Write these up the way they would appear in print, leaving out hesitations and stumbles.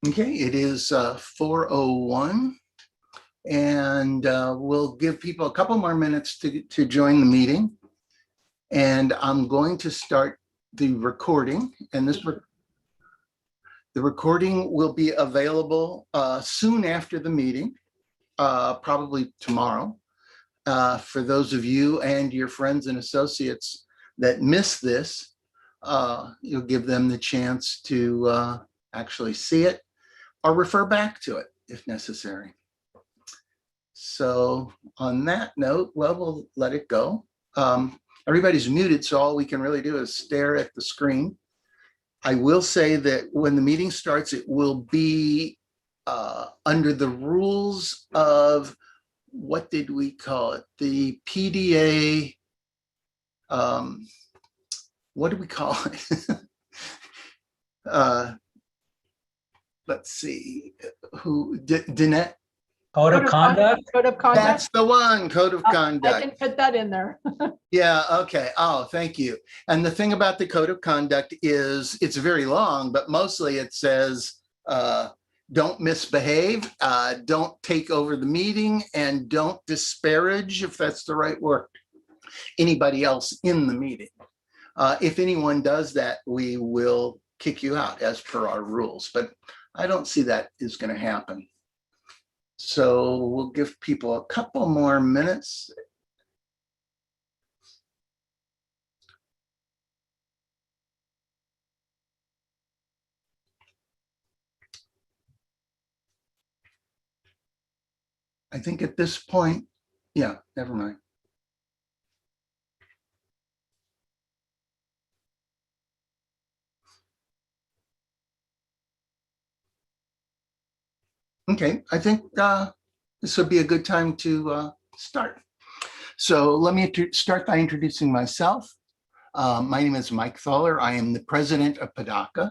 Okay, it is 4:01, and we'll give people a couple more minutes to join the meeting. And I'm going to start the recording, and the recording will be available soon after the meeting, probably tomorrow. For those of you and your friends and associates that miss this, you'll give them the chance to actually see it or refer back to it if necessary. So on that note, well, we'll let it go. Everybody's muted, so all we can really do is stare at the screen. I will say that when the meeting starts, it will be under the rules of, what did we call it? The PDA, what do we call it? Let's see, Danette? Code of conduct? Code of conduct? That's the one, code of conduct. I can put that in there. Yeah, okay. Oh, thank you. And the thing about the code of conduct is it's very long, but mostly it says, don't misbehave, don't take over the meeting, and don't disparage, if that's the right word, anybody else in the meeting. If anyone does that, we will kick you out as per our rules, but I don't see that is going to happen. So we'll give people a couple more minutes. I think at this point, yeah, never mind. Okay, I think this would be a good time to start. So let me start by introducing myself. My name is Mike Thaler. I am the president of PDA-CA.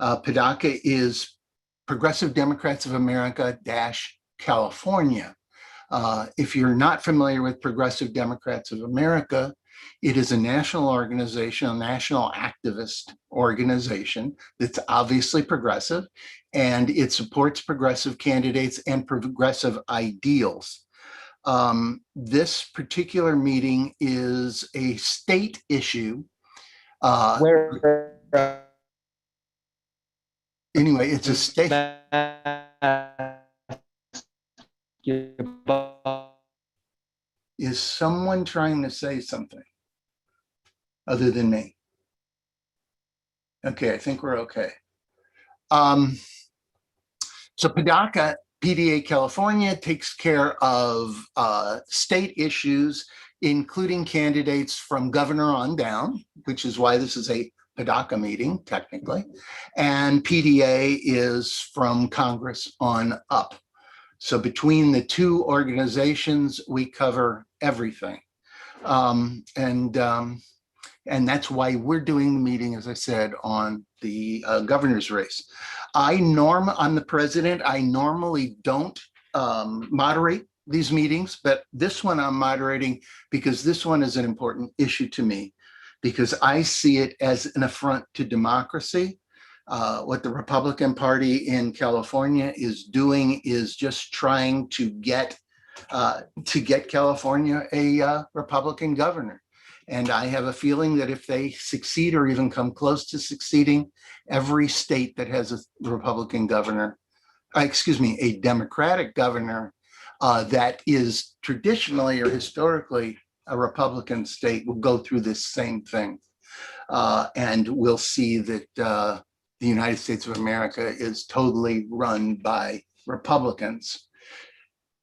PDA-CA is Progressive Democrats of America - California. If you're not familiar with Progressive Democrats of America, it is a national organization, a national activist organization that's obviously progressive, and it supports progressive candidates and progressive ideals. This particular meeting is a state issue. Anyway, it's a state. Is someone trying to say something other than me? Okay, I think we're okay. So PDA California takes care of state issues, including candidates from governor on down, which is why this is a PDA-CA meeting, technically, and PDA is from Congress on up. So between the two organizations, we cover everything. And that's why we're doing the meeting, as I said, on the governor's race. I'm the president. I normally don't moderate these meetings, but this one I'm moderating because this one is an important issue to me, because I see it as an affront to democracy. What the Republican Party in California is doing is just trying to get California a Republican governor. And I have a feeling that if they succeed or even come close to succeeding, every state that has a Republican governor, a Democratic governor that is traditionally or historically a Republican state will go through this same thing. And we'll see that the United States of America is totally run by Republicans,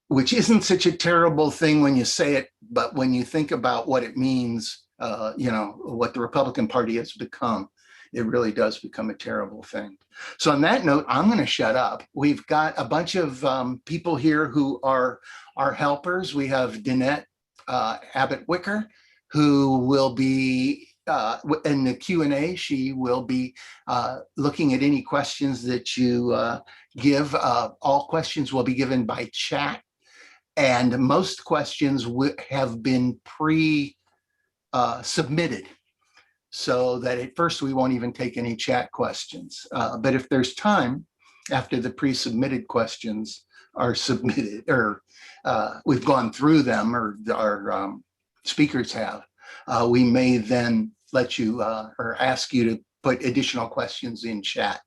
which isn't such a terrible thing when you say it, but when you think about what it means, what the Republican Party has become, it really does become a terrible thing. So on that note, I'm going to shut up. We've got a bunch of people here who are our helpers. We have Danette Abbott Wicker, who will be in the Q&A. She will be looking at any questions that you give. All questions will be given by chat. And most questions have been pre-submitted, so that at first we won't even take any chat questions. But if there's time, after the pre-submitted questions are submitted, or we've gone through them, or our speakers have, we may then let you or ask you to put additional questions in chat.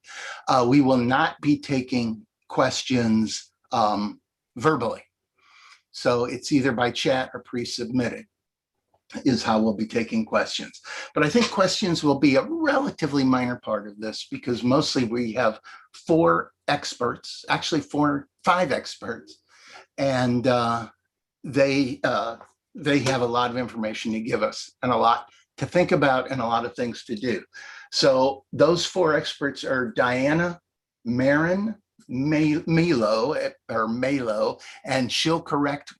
We will not be taking questions verbally. So it's either by chat or pre-submitted is how we'll be taking questions. But I think questions will be a relatively minor part of this, because mostly we have 4 experts, actually 5 experts, and they have a lot of information to give us and a lot to think about and a lot of things to do. So those 4 experts are Diana Marin Malo, and she'll correct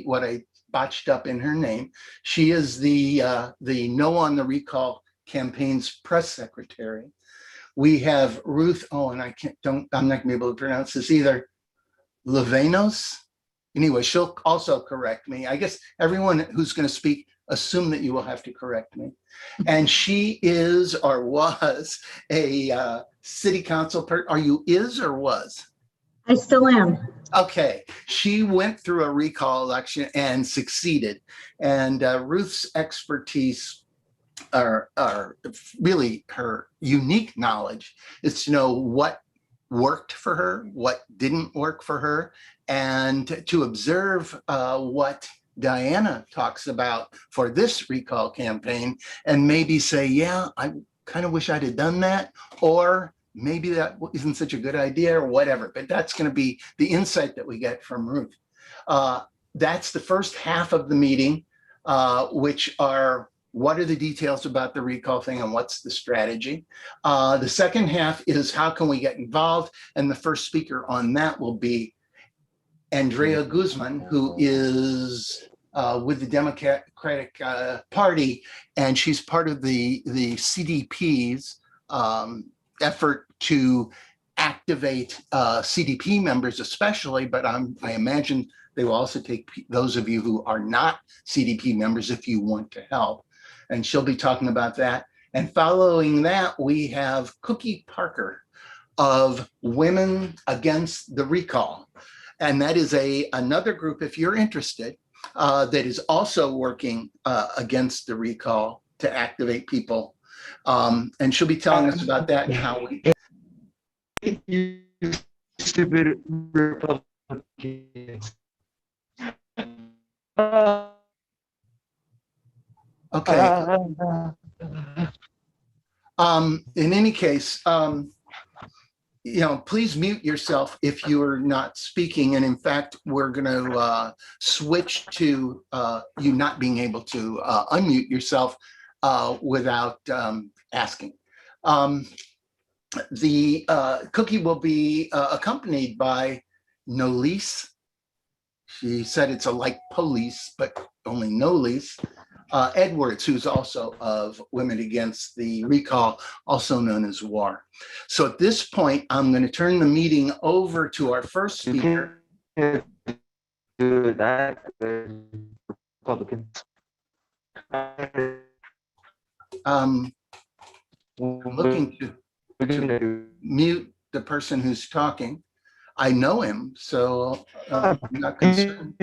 what I botched up in her name. She is the No on the Recall campaign's press secretary. We have Ruth, and I'm not gonna be able to pronounce this either, Levanos. Anyway, she'll also correct me. I guess everyone who's going to speak, assume that you will have to correct me. And she is or was a city council person. Are you or was? I still am. Okay, she went through a recall election and succeeded. And Ruth's expertise, are really her unique knowledge, is to know what worked for her, what didn't work for her, and to observe what Diana talks about for this recall campaign, and maybe say, yeah, I kind of wish I'd have done that, or maybe that isn't such a good idea, or whatever. But that's going to be the insight that we get from Ruth. That's the first half of the meeting, which are, what are the details about the recall thing and what's the strategy? The second half is how can we get involved? And the first speaker on that will be Andrea Guzman, who is with the Democratic Party, and she's part of the CDP's effort to activate CDP members especially, but I imagine they will also take those of you who are not CDP members if you want to help. And she'll be talking about that. And following that, we have Cookie Parker of Women Against the Recall. And that is another group, if you're interested, that is also working against the recall to activate people. And she'll be telling us about that and how we... Okay. In any case, please mute yourself if you are not speaking. And in fact, we're going to switch to you not being able to unmute yourself without asking. The cookie will be accompanied by Nolise. She said it's like police, but only Nolise. Edwards, who's also of Women Against the Recall, also known as WAR. So at this point, I'm going to turn the meeting over to our first speaker. Do that, Republicans. I'm looking to mute the person who's talking. I know him, so I'm not concerned.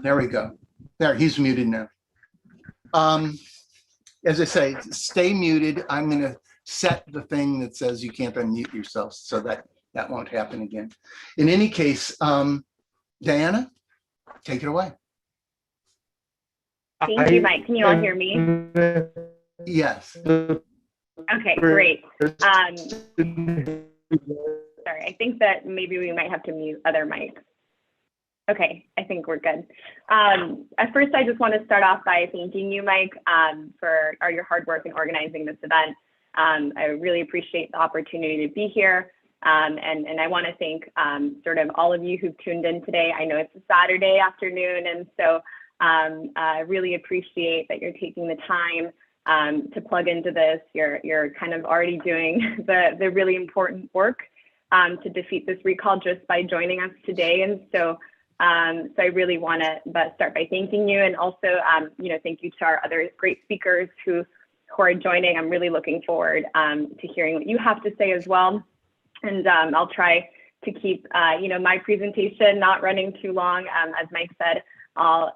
There we go. There, he's muted now. As I say, stay muted. I'm going to set the thing that says you can't unmute yourself so that won't happen again. In any case, Diana, take it away. Thank you, Mike. Can you all hear me? Yes. Okay, great. Sorry, I think that maybe we might have to mute other mics. Okay, I think we're good. At first, I just want to start off by thanking you, Mike, for your hard work in organizing this event. I really appreciate the opportunity to be here. And I want to thank sort of all of you who've tuned in today. I know it's a Saturday afternoon, and so I really appreciate that you're taking the time to plug into this. You're kind of already doing the really important work to defeat this recall just by joining us today. And so I really want to start by thanking you, and also thank you to our other great speakers who who are joining. I'm really looking forward to hearing what you have to say as well. And I'll try to keep, my presentation not running too long. As Mike said, I'll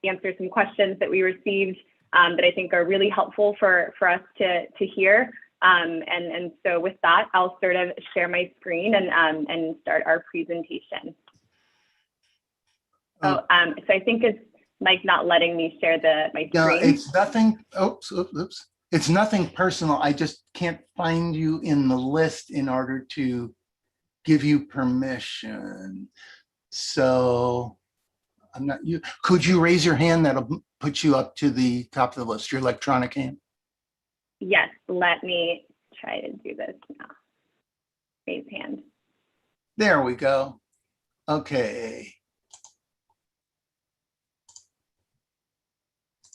answer some questions that we received that I think are really helpful for us to hear. And so with that, I'll sort of share my screen and start our presentation. So I think it's Mike not letting me share my No, screen. it's nothing. Oops. It's nothing personal. I just can't find you in the list in order to give you permission. So I'm not you. Could you raise your hand? That'll put you up to the top of the list, your electronic hand. Yes, let me try to do this now. Raise hand. There we go. Okay.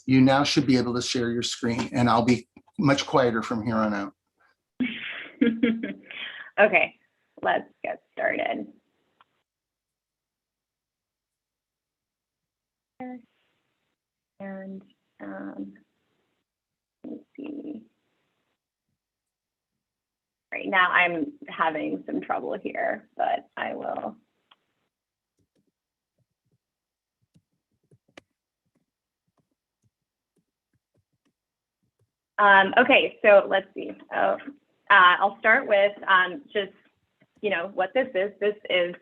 You now should be able to share your screen, and I'll be much quieter from here on out. Okay, let's get started. And let's see. Right now I'm having some trouble here, but I will. Okay, so let's see. I'll start with just, what this is. This is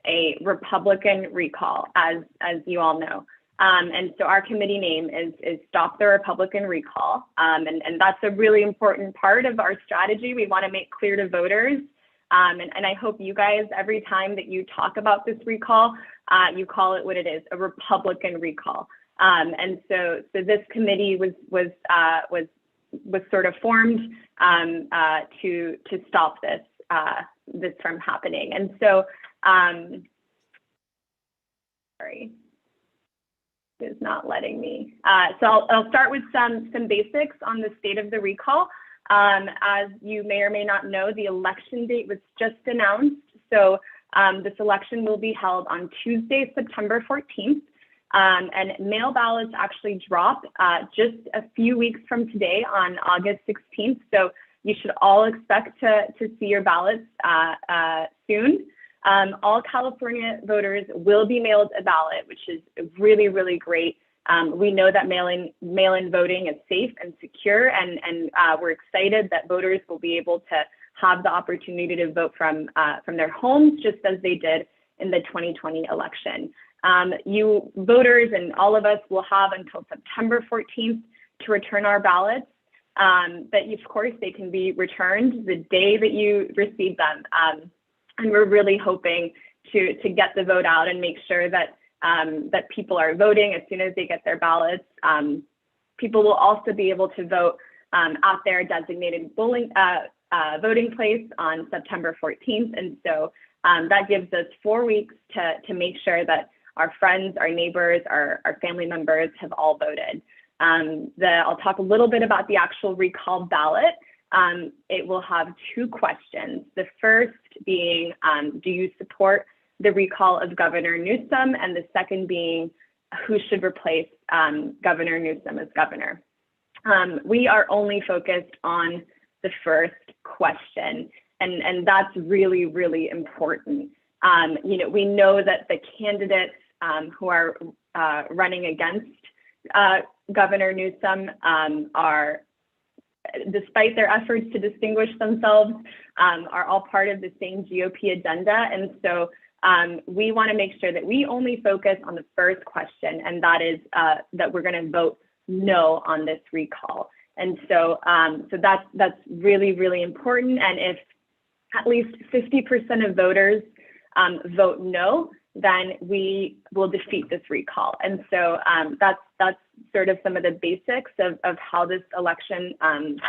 a Republican recall, as you all know. And so our committee name is Stop the Republican Recall. And that's a really important part of our strategy. We want to make clear to voters. And I hope you guys, every time that you talk about this recall, you call it what it is, a Republican recall. And so this committee was sort of formed to stop this from happening. And so, sorry, it's not letting me. So I'll start with some basics on the state of the recall. As you may or may not know, the election date was just announced. So this election will be held on Tuesday, September 14th. And mail ballots actually drop just a few weeks from today on August 16th. So you should all expect to see your ballots soon. All California voters will be mailed a ballot, which is really, really great. We know that mail-in voting is safe and secure, and we're excited that voters will be able to have the opportunity to vote from their homes, just as they did in the 2020 election. You voters and all of us will have until September 14th to return our ballots. But of course, they can be returned the day that you receive them. And we're really hoping to get the vote out and make sure that that people are voting as soon as they get their ballots. People will also be able to vote at their designated voting place on September 14th. And so that gives us 4 weeks to make sure that our friends, our neighbors, our family members have all voted. I'll talk a little bit about the actual recall ballot. It will have 2 questions. The first being, do you support the recall of Governor Newsom? And the second being, who should replace Governor Newsom as governor? We are only focused on the first question, and that's really, really important. We know that the candidates who are running against Governor Newsom are, despite their efforts to distinguish themselves, are all part of the same GOP agenda. And so we want to make sure that we only focus on the first question, and that is that we're going to vote no on this recall. And so that's really, really important. And if at least 50% of voters vote no, then we will defeat this recall. And so that's sort of some of the basics of how this election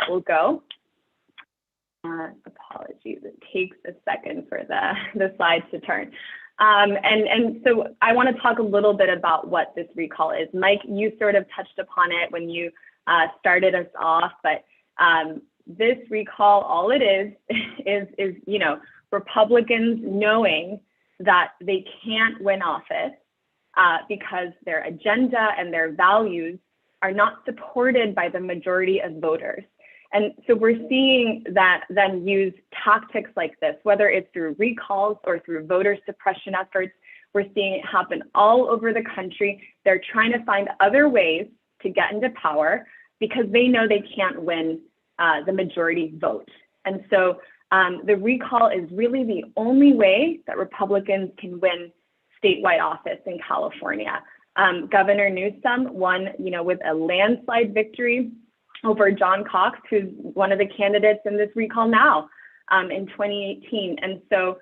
will go. Apologies, it takes a second for the slides to turn. And so I want to talk a little bit about what this recall is. Mike, you sort of touched upon it when you started us off, but this recall, all it is Republicans knowing that they can't win office because their agenda and their values are not supported by the majority of voters. And so we're seeing that then use tactics like this, whether it's through recalls or through voter suppression efforts. We're seeing it happen all over the country. They're trying to find other ways to get into power because they know they can't win the majority vote. And so the recall is really the only way that Republicans can win statewide office in California. Governor Newsom won, with a landslide victory over John Cox, who's one of the candidates in this recall now in 2018. And so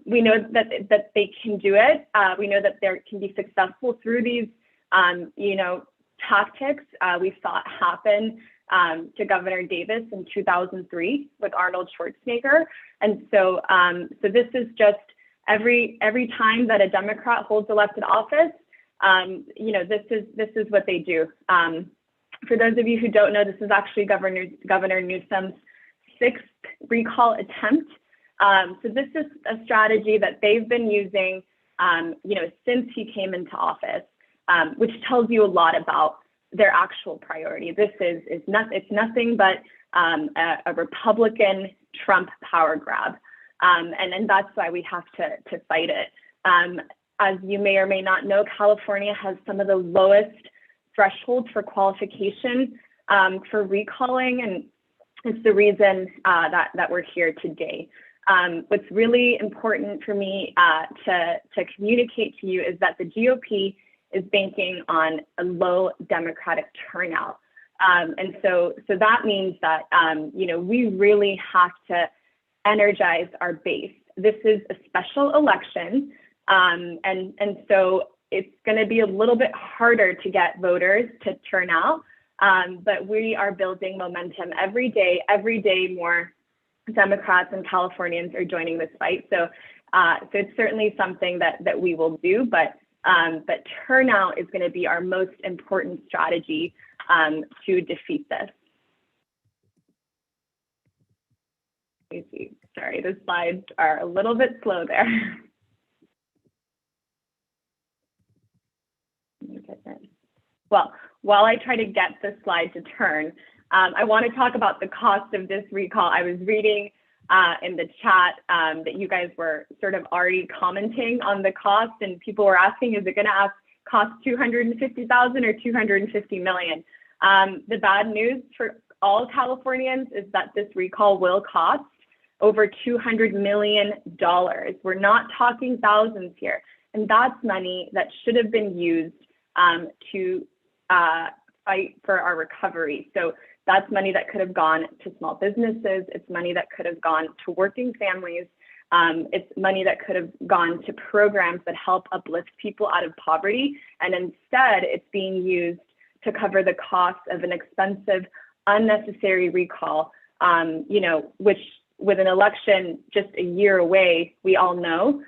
we know that they can do it. We know that they can be successful through these, tactics. We saw it happen to Governor Davis in 2003 with Arnold Schwarzenegger. And so, so this is just every time that a Democrat holds elected office, this is what they do. For those of you who don't know, this is actually Governor Newsom's 6th recall attempt. So this is a strategy that they've been using, since he came into office, which tells you a lot about their actual priority. This it's nothing but a Republican Trump power grab, and that's why we have to fight it. As you may or may not know, California has some of the lowest thresholds for qualification for recalling, and it's the reason that we're here today. What's really important for me to communicate to you is that the GOP is banking on a low Democratic turnout. And so that means that, we really have to energize our base. This is a special election. And so it's going to be a little bit harder to get voters to turn out. But we are building momentum every day more Democrats and Californians are joining this fight. So it's certainly something that we will do, but turnout is going to be our most important strategy to defeat this. Let me see. Sorry, the slides are a little bit slow there. Well, while I try to get the slide to turn, I want to talk about the cost of this recall. I was reading in the chat that you guys were sort of already commenting on the cost, and people were asking, is it going to cost $250,000 or $250 million? The bad news for all Californians is that this recall will cost over $200 million. We're not talking thousands here, and that's money that should have been used to fight for our recovery. So that's money that could have gone to small businesses. It's money that could have gone to working families. It's money that could have gone to programs that help uplift people out of poverty. And instead, it's being used to cover the cost of an expensive, unnecessary recall, which with an election just a year away, we all know,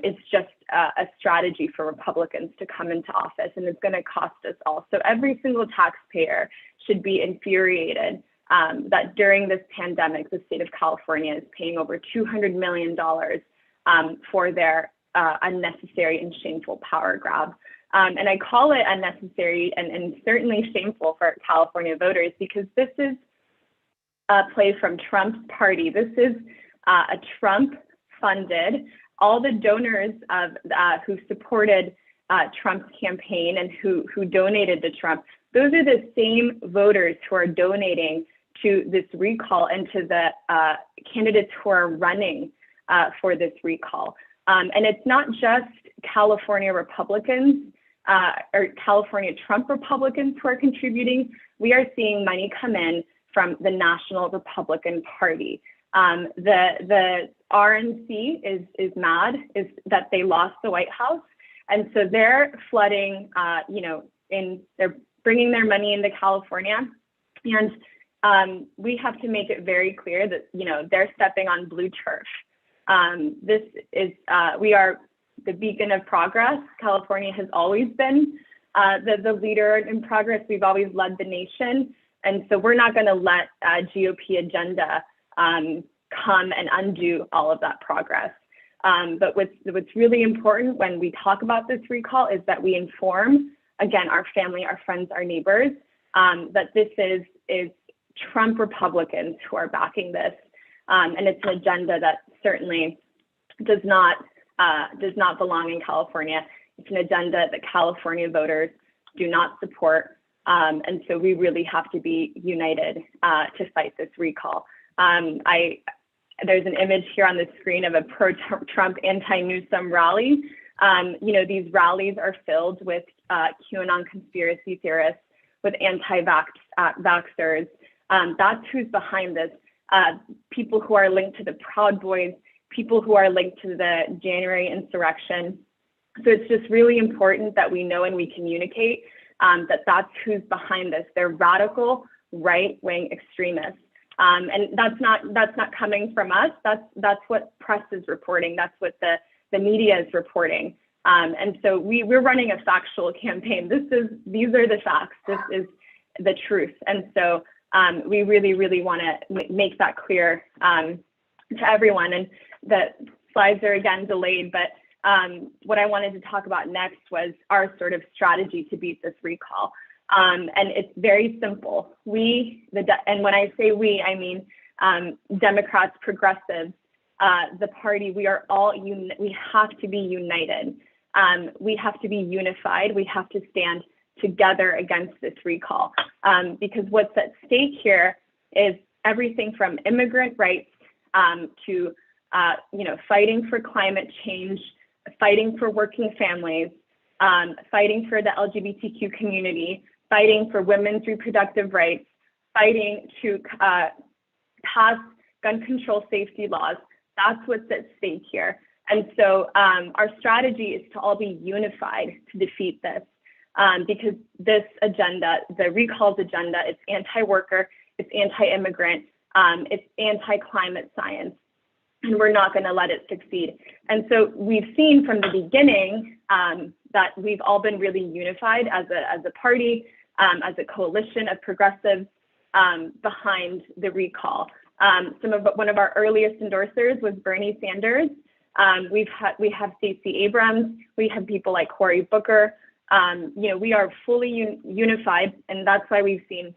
it's just a strategy for Republicans to come into office, and it's going to cost us all. So every single taxpayer should be infuriated that during this pandemic, the state of California is paying over $200 million for their unnecessary and shameful power grab. And I call it unnecessary and certainly shameful for California voters because this is a play from Trump's party. This is a Trump-funded, all the donors who supported Trump's campaign and who donated to Trump, those are the same voters who are donating to this recall and to the candidates who are running for this recall. And it's not just California Republicans or California Trump Republicans who are contributing. We are seeing money come in from the National Republican Party. The RNC is mad is that they lost the White House. And so they're flooding, they're bringing their money into California. And we have to make it very clear that, they're stepping on blue turf. This is, we are the beacon of progress. California has always been the leader in progress. We've always led the nation. And so we're not going to let GOP agenda come and undo all of that progress. But what's really important when we talk about this recall is that we inform again, our family, our friends, our neighbors, that this is Trump Republicans who are backing this. And it's an agenda that certainly does not belong in California. It's an agenda that California voters do not support. And so we really have to be united to fight this recall. There's an image here on the screen of a pro-Trump, anti-Newsom rally. These rallies are filled with QAnon conspiracy theorists, with anti-vaxxers. That's who's behind this. People who are linked to the Proud Boys, people who are linked to the January insurrection. So it's just really important that we know and we communicate that that's who's behind this. They're radical right-wing extremists. And that's not coming from us. That's what press is reporting. That's what the media is reporting. And so we're running a factual campaign. These are the facts. This is the truth. And so we really, really want to make that clear to everyone. And the slides are again delayed, but what I wanted to talk about next was our sort of strategy to beat this recall. And it's very simple. And when I say we, I mean Democrats, progressives, the party, we are all, we have to be united. We have to be unified. We have to stand together against this recall. Because what's at stake here is everything from immigrant rights to fighting for climate change, fighting for working families, fighting for the LGBTQ community, fighting for women's reproductive rights, fighting to pass gun control safety laws. That's what's at stake here. And so our strategy is to all be unified to defeat this, because this agenda, the recalls agenda, it's anti-worker, it's anti-immigrant, it's anti-climate science, and we're not going to let it succeed. And so we've seen from the beginning that we've all been really unified as a party, as a coalition of progressives behind the recall. One of our earliest endorsers was Bernie Sanders. We have Stacey Abrams. We have people like Cory Booker. We are fully unified, and that's why we've seen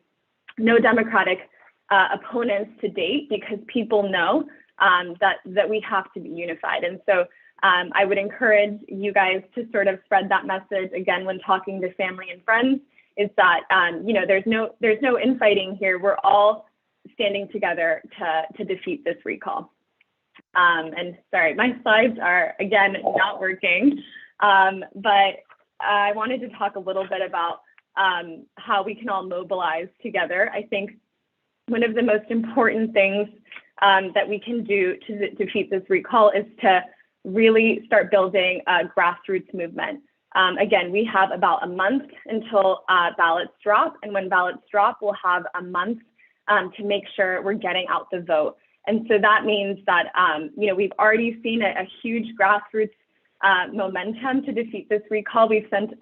no Democratic opponents to date, because people know that we have to be unified. And so I would encourage you guys to sort of spread that message again when talking to family and friends, is that there's no infighting here. We're all standing together to defeat this recall. And sorry, my slides are again not working, but I wanted to talk a little bit about how we can all mobilize together. I think one of the most important things that we can do to defeat this recall is to really start building a grassroots movement. Again, we have about a month until ballots drop, and when ballots drop, we'll have a month to make sure we're getting out the vote. And so that means that we've already seen a huge grassroots momentum to defeat this recall. We've sent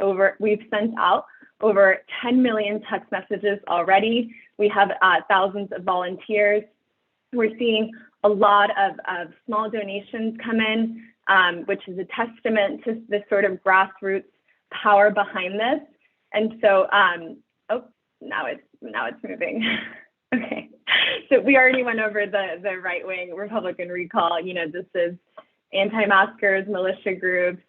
out over 10 million text messages already. We have thousands of volunteers. We're seeing a lot of small donations come in, which is a testament to the sort of grassroots power behind this. And so, now it's moving. Okay, so we already went over the right-wing Republican recall. This is anti-maskers, militia groups,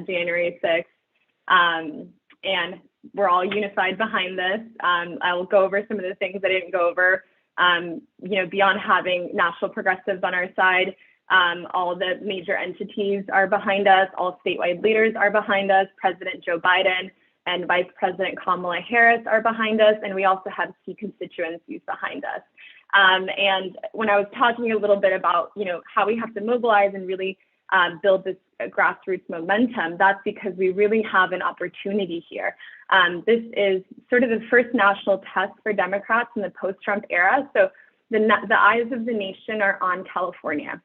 January 6th, and we're all unified behind this. I will go over some of the things I didn't go over. Beyond having national progressives on our side, all the major entities are behind us, all statewide leaders are behind us, President Joe Biden and Vice President Kamala Harris are behind us, and we also have key constituencies behind us. And when I was talking a little bit about, how we have to mobilize and really build this grassroots momentum, that's because we really have an opportunity here. This is sort of the first national test for Democrats in the post-Trump era. So the eyes of the nation are on California.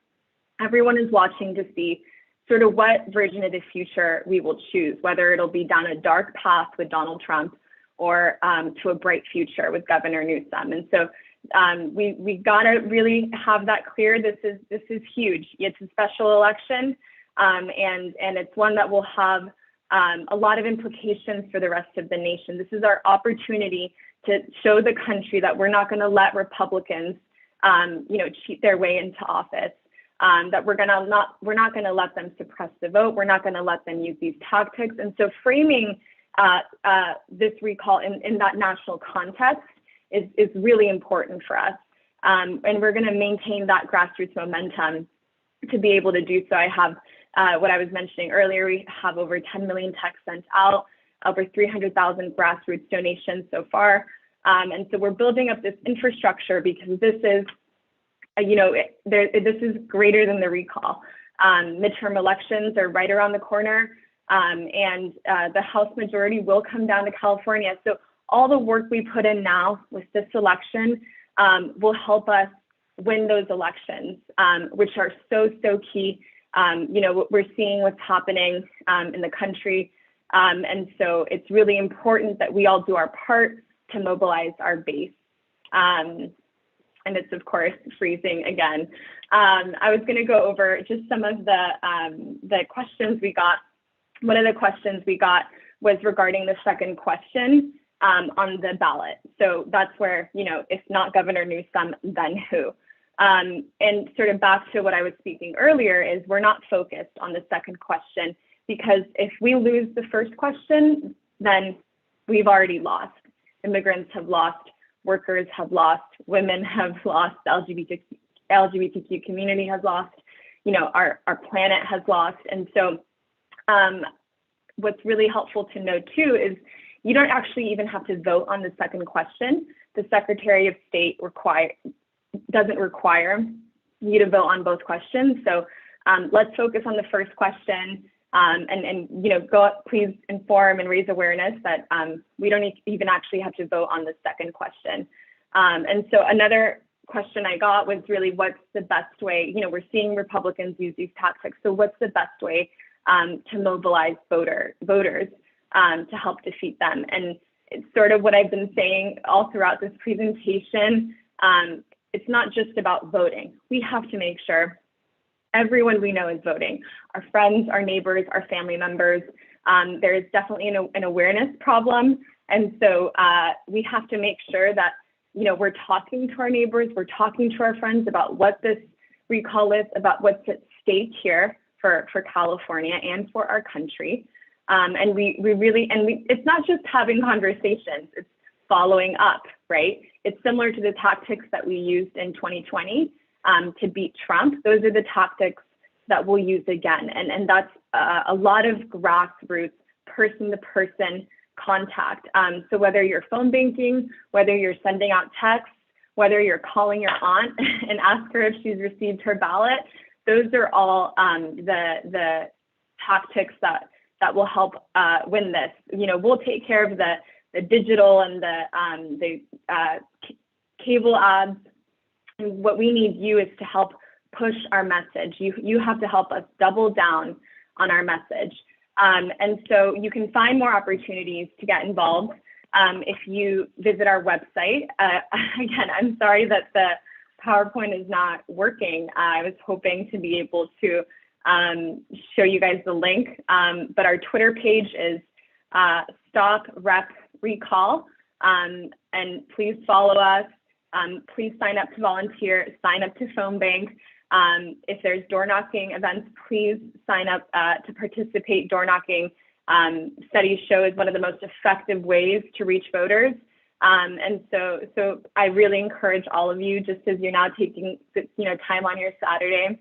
Everyone is watching to see sort of what version of the future we will choose, whether it'll be down a dark path with Donald Trump or to a bright future with Governor Newsom. And so we gotta really have that clear. This is huge. It's a special election, and it's one that will have a lot of implications for the rest of the nation. This is our opportunity to show the country that we're not going to let Republicans, cheat their way into office. That we're not going to let them suppress the vote. We're not going to let them use these tactics. And so framing this recall in that national context is really important for us. And we're going to maintain that grassroots momentum to be able to do so. I have what I was mentioning earlier. We have over 10 million texts sent out, over 300,000 grassroots donations so far. And so we're building up this infrastructure because this is, this is greater than the recall. Midterm elections are right around the corner, and the House majority will come down to California. So all the work we put in now with this election will help us win those elections, which are so key. We're seeing what's happening in the country. And so it's really important that we all do our part to mobilize our base. And it's, of course, freezing again. I was going to go over just some of the questions we got. One of the questions we got was regarding the second question on the ballot. So that's where, if not Governor Newsom, then who? And sort of back to what I was speaking earlier is we're not focused on the second question, because if we lose the first question, then we've already lost. Immigrants have lost, workers have lost, women have lost, the LGBTQ community has lost, our planet has lost. And so what's really helpful to know too is you don't actually even have to vote on the second question. The Secretary of State doesn't require you to vote on both questions. So let's focus on the first question and go up, please inform and raise awareness that we don't even actually have to vote on the second question. And so another question I got was really, what's the best way? We're seeing Republicans use these tactics. So what's the best way to mobilize voters to help defeat them? And it's sort of what I've been saying all throughout this presentation. It's not just about voting. We have to make sure everyone we know is voting. Our friends, our neighbors, our family members. There is definitely an awareness problem. And so we have to make sure that, we're talking to our neighbors, we're talking to our friends about what this recall is, about what's at stake here for California and for our country. And it's not just having conversations, it's following up, right? It's similar to the tactics that we used in 2020 to beat Trump. Those are the tactics that we'll use again. And that's a lot of grassroots, person-to-person contact. So whether you're phone banking, whether you're sending out texts, whether you're calling your aunt and ask her if she's received her ballot, those are all the tactics that will help win this. We'll take care of the digital and the cable ads. What we need you is to help push our message. You have to help us double down on our message. And so you can find more opportunities to get involved if you visit our website. Again, I'm sorry that the PowerPoint is not working. I was hoping to be able to show you guys the link, but our Twitter page is Stop Rep Recall, and please follow us. Please sign up to volunteer, sign up to phone bank. If there's door knocking events, please sign up to participate. Door knocking, studies show, is one of the most effective ways to reach voters. And so I really encourage all of you, just as you're now taking time on your Saturday,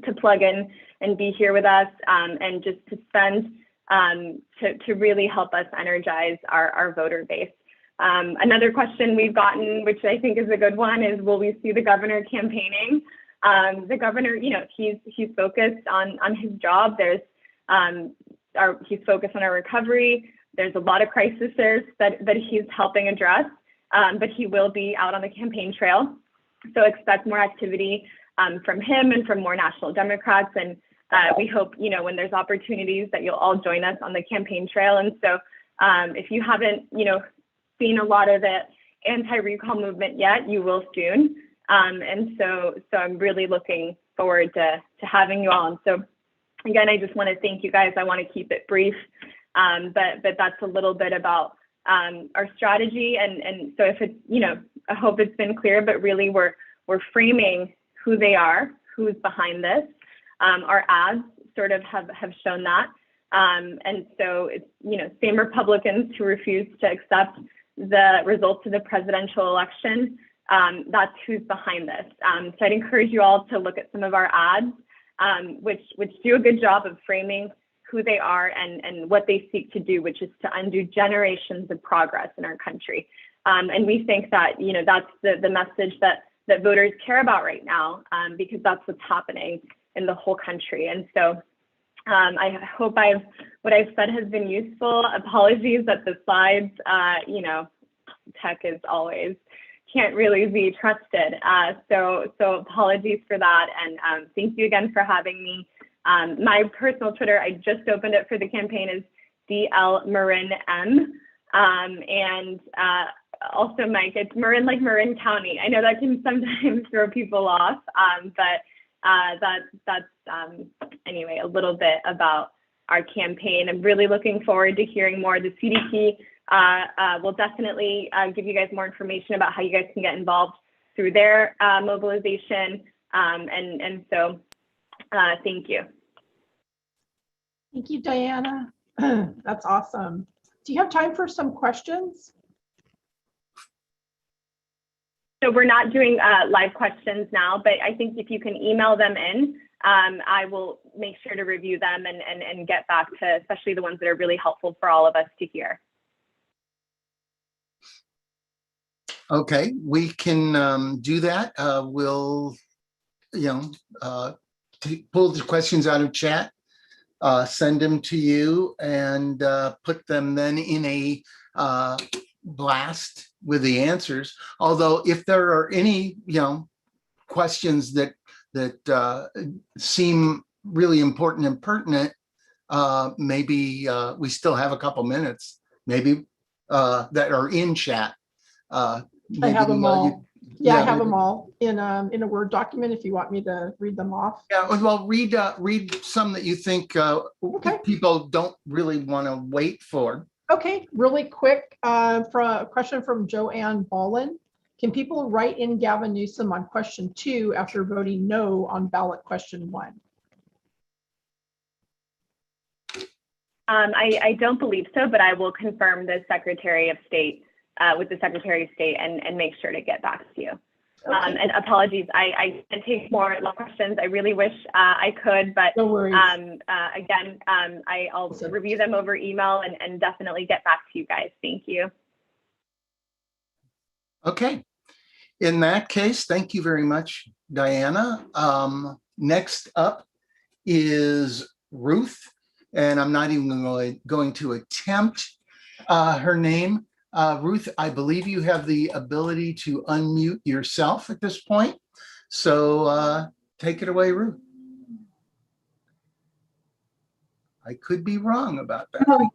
to plug in and be here with us, and just to spend to really help us energize our voter base. Another question we've gotten, which I think is a good one, is will we see the governor campaigning? The governor, he's focused on his job. He's focused on our recovery. There's a lot of crises that he's helping address, but he will be out on the campaign trail. So expect more activity from him and from more national Democrats. And we hope, when there's opportunities, that you'll all join us on the campaign trail. And so if you haven't, seen a lot of the anti-recall movement yet, you will soon. And so I'm really looking forward to having you all. And so again, I just want to thank you guys. I want to keep it brief. But that's a little bit about our strategy. And so if it's, I hope it's been clear, but really we're framing who they are, who's behind this. Our ads sort of have shown that. And so it's, same Republicans who refuse to accept the results of the presidential election, that's who's behind this. So I'd encourage you all to look at some of our ads, which do a good job of framing who they are and what they seek to do, which is to undo generations of progress in our country. And we think that, that's the message that voters care about right now, because that's what's happening in the whole country. And so I hope what I've said has been useful. Apologies that the slides, tech is always can't really be trusted. So apologies for that. And thank you again for having me. My personal Twitter, I just opened it for the campaign, is DL Marin M. And also, Mike, it's Marin like Marin County. I know that can sometimes throw people off, but that's anyway, a little bit about our campaign. I'm really looking forward to hearing more. The CDP will definitely give you guys more information about how you guys can get involved through their mobilization. And so thank you. Thank you, Diana. That's awesome. Do you have time for some questions? So we're not doing live questions now, but I think if you can email them in, I will make sure to review them and get back to especially the ones that are really helpful for all of us to hear. Okay, we can do that. We'll, pull the questions out of chat, send them to you, and put them then in a blast with the answers. Although if there are any, questions that seem really important and pertinent, maybe we still have a couple minutes, maybe that are in chat. I have them all. I have maybe. them all in a Word document if you want me to read them off. Yeah, well, read some that you think Okay. people don't really want to wait for. Okay, really quick, for a question from Joanne Ballin. Can people write in Gavin Newsom on question 2 after voting no on ballot question 1? I don't believe so, but I will confirm the Secretary of State with the Secretary of State and make sure to get back to you. Okay. And apologies, I can't take more long questions. I really wish I could, but No worries. again, I'll review them over email and definitely get back to you guys. Thank you. Okay. In that case, thank you very much, Diana. Next up is Ruth, and I'm not even going to attempt her name. Ruth, I believe you have the ability to unmute yourself at this point. So take it away, Ruth. I could be wrong about that. Oh,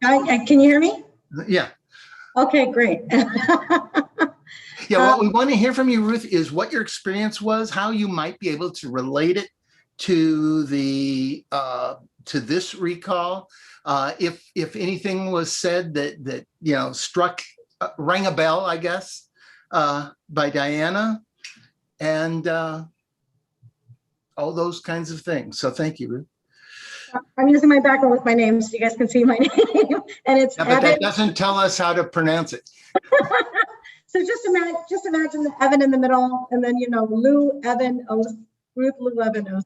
can you hear me? Yeah. Okay, great. Yeah, what we want to hear from you, Ruth, is what your experience was, how you might be able to relate it to the to this recall. If anything was said that rang a bell, I guess, by Diana, and all those kinds of things. So thank you, Ruth. I'm using my background with my name so you guys can see my name. And it's but that doesn't tell us how to pronounce it. So just imagine the Evan in the middle, and then Lou Evan Oath, Ruth Lou Evan Oath.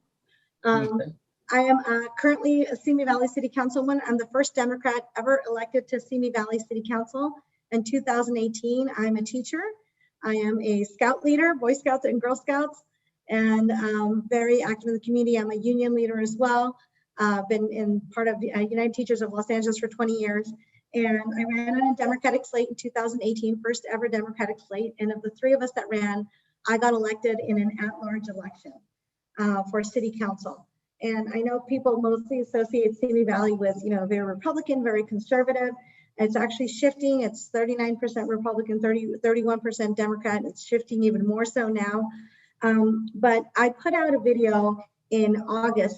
Okay. I am currently a Simi Valley City Councilwoman. I'm the first Democrat ever elected to Simi Valley City Council. In 2018, I'm a teacher. I am a scout leader, Boy Scouts and Girl Scouts, and very active in the community. I'm a union leader as well. Been in part of the United Teachers of Los Angeles for 20 years. And I ran on a Democratic slate in 2018, first ever Democratic slate. And of the 3 of us that ran, I got elected in an at-large election for city council. And I know people mostly associate Simi Valley with, very Republican, very conservative. It's actually shifting. It's 39% Republican, 31% Democrat. It's shifting even more so now. But I put out a video in July of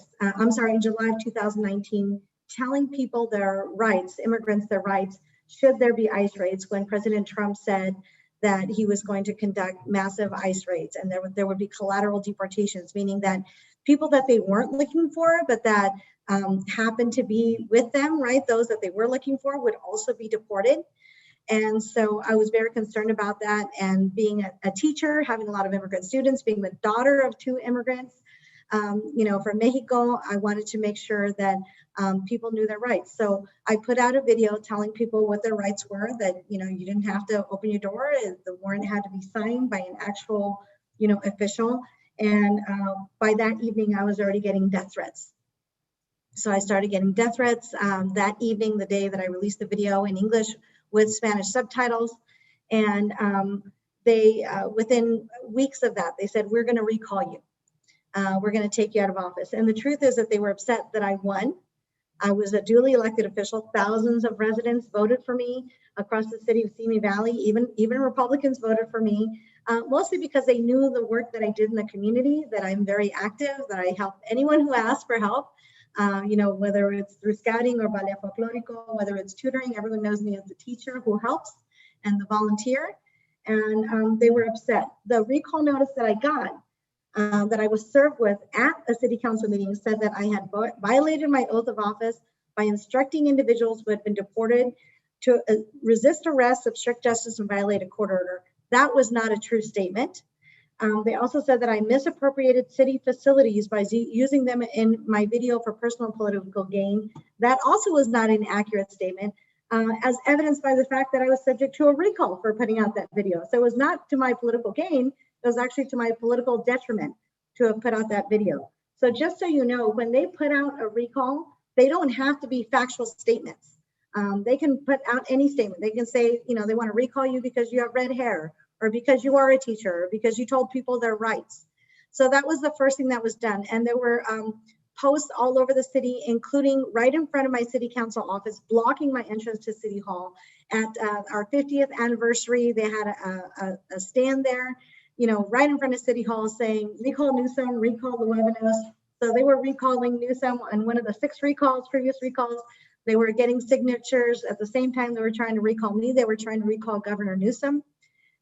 2019 telling people their rights, immigrants their rights, should there be ICE raids, when President Trump said that he was going to conduct massive ICE raids and there would be collateral deportations, meaning that people that they weren't looking for, but that happened to be with them, right? Those that they were looking for would also be deported. And so I was very concerned about that. And being a teacher, having a lot of immigrant students, being the daughter of 2 immigrants, you know, from Mexico, I wanted to make sure that people knew their rights. So I put out a video telling people what their rights were, that, you know, you didn't have to open your door. The warrant had to be signed by an actual, you know, official. And by that evening, I was already getting death threats. So I started getting death threats that evening, the day that I released the video in English with Spanish subtitles. And they, within weeks of that, they said, we're going to recall you. We're going to take you out of office. And the truth is that they were upset that I won. I was a duly elected official. Thousands of residents voted for me across the city of Simi Valley. Even Republicans voted for me, mostly because they knew the work that I did in the community, that I'm very active, that I help anyone who asks for help. You know, whether it's through scouting or ballet folklorico, whether it's tutoring, everyone knows me as the teacher who helps and the volunteer. And they were upset. The recall notice that I got, that I was served with at a city council meeting, said that I had violated my oath of office by instructing individuals who had been deported to resist arrest, obstruct justice, and violate a court order. That was not a true statement. They also said that I misappropriated city facilities by using them in my video for personal and political gain. That also was not an accurate statement, as evidenced by the fact that I was subject to a recall for putting out that video. So it was not to my political gain, it was actually to my political detriment to have put out that video. So just so you know, when they put out a recall, they don't have to be factual statements. They can put out any statement. They can say, you know, they want to recall you because you have red hair, or because you are a teacher, or because you told people their rights. So that was the first thing that was done. And there were posts all over the city, including right in front of my city council office, blocking my entrance to City Hall. At our 50th anniversary, they had a stand there, you know, right in front of City Hall saying, recall Newsom, recall Luevanos. So they were recalling Newsom on one of the 6 recalls, previous recalls. They were getting signatures. At the same time they were trying to recall me, they were trying to recall Governor Newsom.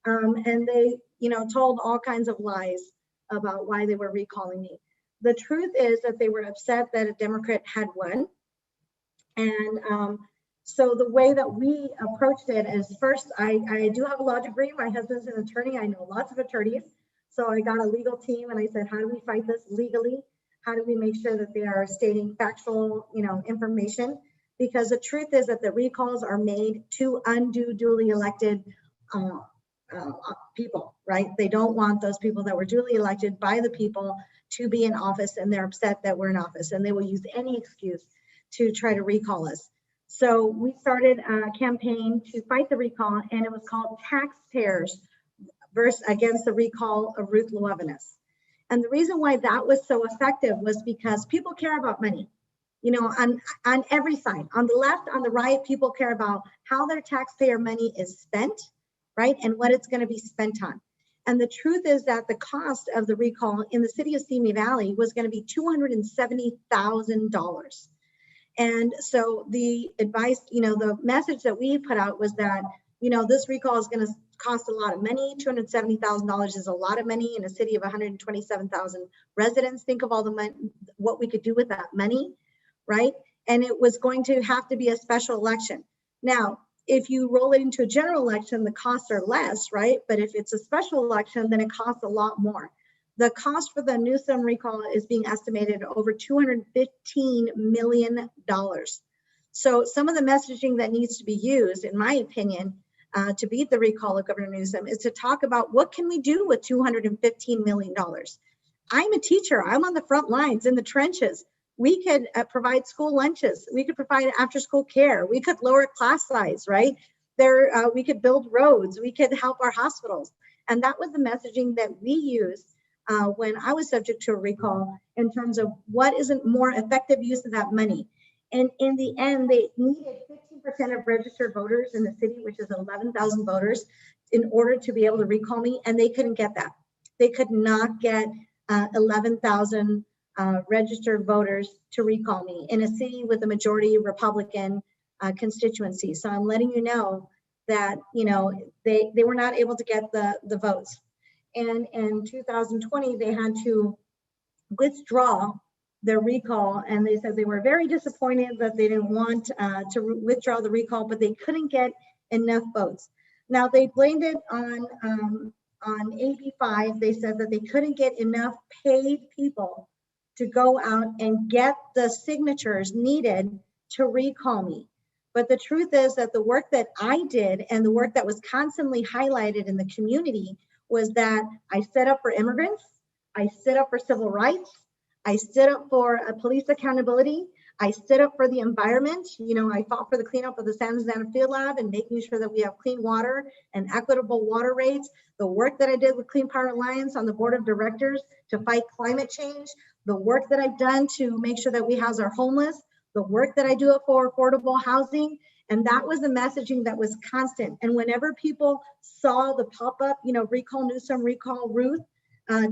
And they, you know, told all kinds of lies about why they were recalling me. The truth is that they were upset that a Democrat had won. And so the way that we approached it is, first, I do have a law degree. My husband's an attorney. I know lots of attorneys. So I got a legal team and I said, how do we fight this legally? How do we make sure that they are stating factual, you know, information? Because the truth is that the recalls are made to undo duly elected people, right? They don't want those people that were duly elected by the people to be in office, and they're upset that we're in office, and they will use any excuse to try to recall us. So we started a campaign to fight the recall, and it was called Taxpayers Against the Recall of Ruth Luevanos. And the reason why that was so effective was because people care about money. You know, on every side, on the left, on the right, people care about how their taxpayer money is spent, right? And what it's going to be spent on. And the truth is that the cost of the recall in the city of Simi Valley was going to be $270,000. And so the advice, you know, the message that we put out was that, you know, this recall is going to cost a lot of money. $270,000 is a lot of money in a city of 127,000 residents. Think of all the money, what we could do with that money, right? And it was going to have to be a special election. Now, if you roll it into a general election, the costs are less, right? But if it's a special election, then it costs a lot more. The cost for the Newsom recall is being estimated over $215 million. So some of the messaging that needs to be used, in my opinion, to beat the recall of Governor Newsom is to talk about what can we do with $215 million. I'm a teacher. I'm on the front lines in the trenches. We could provide school lunches. We could provide after-school care. We could lower class size, right? We could build roads. We could help our hospitals. And that was the messaging that we used when I was subject to a recall in terms of what is a more effective use of that money. And in the end, they needed 15% of registered voters in the city, which is 11,000 voters, in order to be able to recall me. And they couldn't get that. They could not get 11,000 registered voters to recall me in a city with a majority Republican constituency. So I'm letting you know that, you know, they were not able to get the votes. And in 2020, they had to withdraw their recall, and they said they were very disappointed that they didn't want to withdraw the recall, but they couldn't get enough votes. Now they blamed it on AB 5. They said that they couldn't get enough paid people to go out and get the signatures needed to recall me. But the truth is that the work that I did and the work that was constantly highlighted in the community was that I stood up for immigrants, I stood up for civil rights, I stood up for police accountability, I stood up for the environment. You know, I fought for the cleanup of the San Jose Field Lab and making sure that we have clean water and equitable water rates. The work that I did with Clean Power Alliance on the board of directors to fight climate change, the work that I've done to make sure that we house our homeless, the work that I do for affordable housing. And that was the messaging that was constant. And whenever people saw the pop-up, you know, recall Newsom, recall Ruth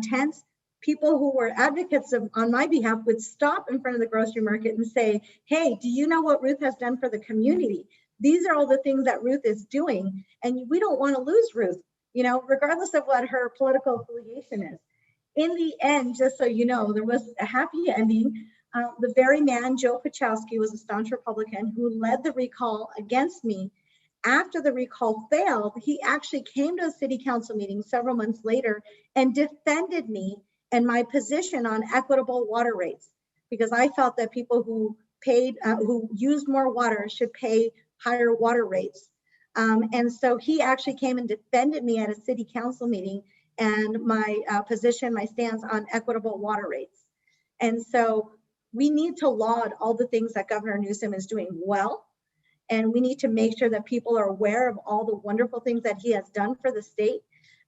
tents, people who were advocates on my behalf would stop in front of the grocery market and say, hey, do you know what Ruth has done for the community? These are all the things that Ruth is doing. And we don't want to lose Ruth, you know, regardless of what her political affiliation is. In the end, just so you know, there was a happy ending. The very man, Joe Pachowski, was a staunch Republican who led the recall against me. After the recall failed, he actually came to a city council meeting several months later and defended me and my position on equitable water rates, because I felt that people who who used more water should pay higher water rates. And so he actually came and defended me at a city council meeting and my position, my stance on equitable water rates. And so we need to laud all the things that Governor Newsom is doing well. And we need to make sure that people are aware of all the wonderful things that he has done for the state.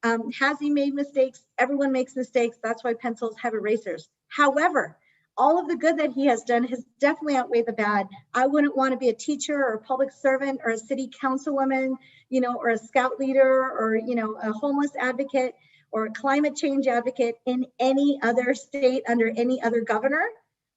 Has he made mistakes? Everyone makes mistakes. That's why pencils have erasers. However, all of the good that he has done has definitely outweighed the bad. I wouldn't want to be a teacher or a public servant or a city councilwoman, you know, or a scout leader or, you know, a homeless advocate or a climate change advocate in any other state under any other governor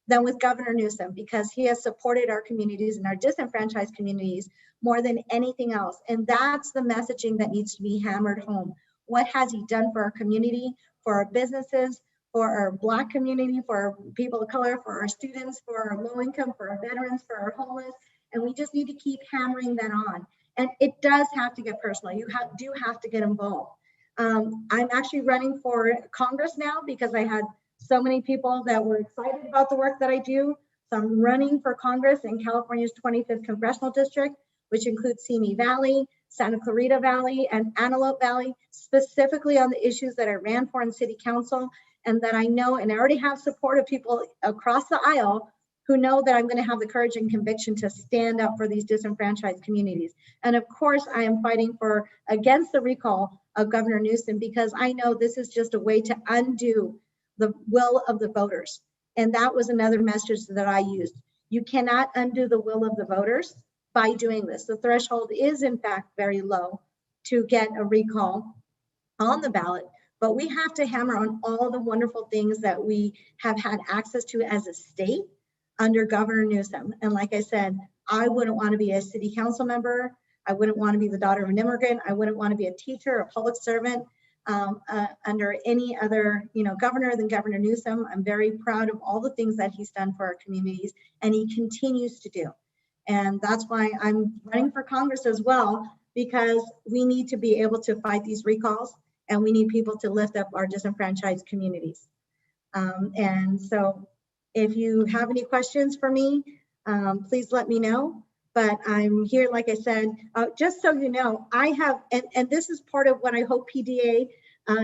than with Governor Newsom, because he has supported our communities and our disenfranchised communities more than anything else. And that's the messaging that needs to be hammered home. What has he done for our community, for our businesses, for our Black community, for our people of color, for our students, for our low income, for our veterans, for our homeless? And we just need to keep hammering that on. And it does have to get personal. You do have to get involved. I'm actually running for Congress now because I had so many people that were excited about the work that I do. So I'm running for Congress in California's 25th Congressional District, which includes Simi Valley, Santa Clarita Valley, and Antelope Valley, specifically on the issues that I ran for in City Council, and that I know, and I already have support of people across the aisle who know that I'm going to have the courage and conviction to stand up for these disenfranchised communities. And of course, I am fighting against the recall of Governor Newsom, because I know this is just a way to undo the will of the voters. And that was another message that I used. You cannot undo the will of the voters by doing this. The threshold is in fact very low to get a recall on the ballot, but we have to hammer on all the wonderful things that we have had access to as a state under Governor Newsom. And like I said, I wouldn't want to be a city council member. I wouldn't want to be the daughter of an immigrant. I wouldn't want to be a teacher, a public servant under any other, governor than Governor Newsom. I'm very proud of all the things that he's done for our communities, and he continues to do. And that's why I'm running for Congress as well, because we need to be able to fight these recalls, and we need people to lift up our disenfranchised communities. And so if you have any questions for me, please let me know. But I'm here, like I said, just so you know, I have, and this is part of what I hope PDA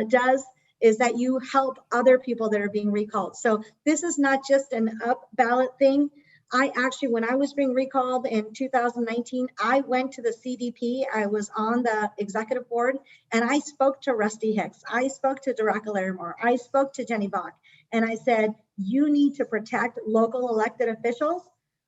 does, is that you help other people that are being recalled. So this is not just an up ballot thing. I actually, when I was being recalled in 2019, I went to the CDP. I was on the executive board, and I spoke to Rusty Hicks. I spoke to Daraka Larimore. I spoke to Jenny Bach, and I said, you need to protect local elected officials,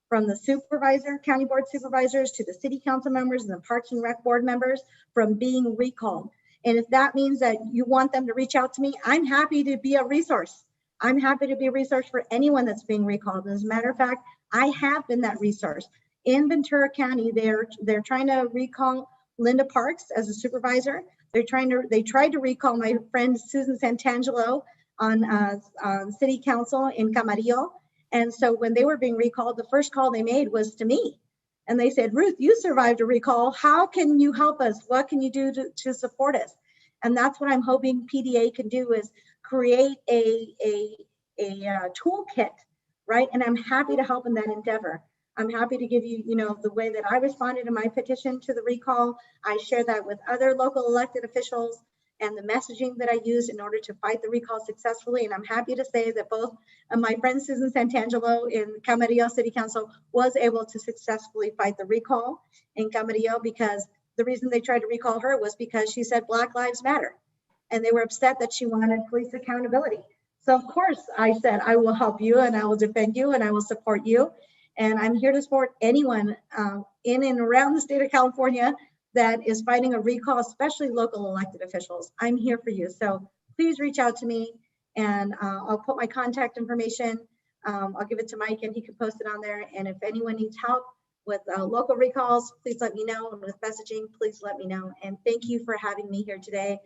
from the supervisor, county board supervisors, to the city council members and the Parks and Rec board members, from being recalled. And if that means that you want them to reach out to me, I'm happy to be a resource. I'm happy to be a resource for anyone that's being recalled. As a matter of fact, I have been that resource. In Ventura County, they're trying to recall Linda Parks as a supervisor. They tried to recall my friend Susan Santangelo on city council in Camarillo. And so when they were being recalled, the first call they made was to me. And they said, Ruth, you survived a recall. How can you help us? What can you do to support us? And that's what I'm hoping PDA can do, is create a toolkit, right? And I'm happy to help in that endeavor. I'm happy to give you, the way that I responded to my petition to the recall. I share that with other local elected officials and the messaging that I used in order to fight the recall successfully. And I'm happy to say that both my friend Susan Santangelo in Camarillo City Council was able to successfully fight the recall in Camarillo, because the reason they tried to recall her was because she said Black Lives Matter. And they were upset that she wanted police accountability. So of course I said, I will help you and I will defend you and I will support you. And I'm here to support anyone in and around the state of California that is fighting a recall, especially local elected officials. I'm here for you. So please reach out to me, and I'll put my contact information. I'll give it to Mike and he can post it on there. And if anyone needs help with local recalls, please let me know. And with messaging, please let me know. And thank you for having me here today.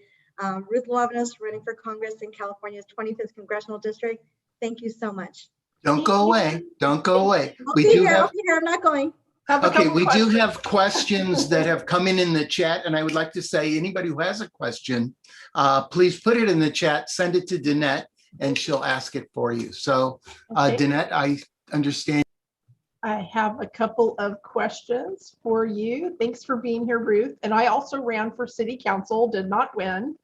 Ruth Lovenos, running for Congress in California's 25th Congressional District. Thank you so much. Don't go away. Don't go away. I'll be here. I'm not going. Okay, we do have questions that have come in the chat, and I would like to say, anybody who has a question, please put it in the chat, send it to Danette, and she'll ask it for you. So, Okay. Danette, I understand. I have a couple of questions for you. Thanks for being here, Ruth. And I also ran for city council, did not win,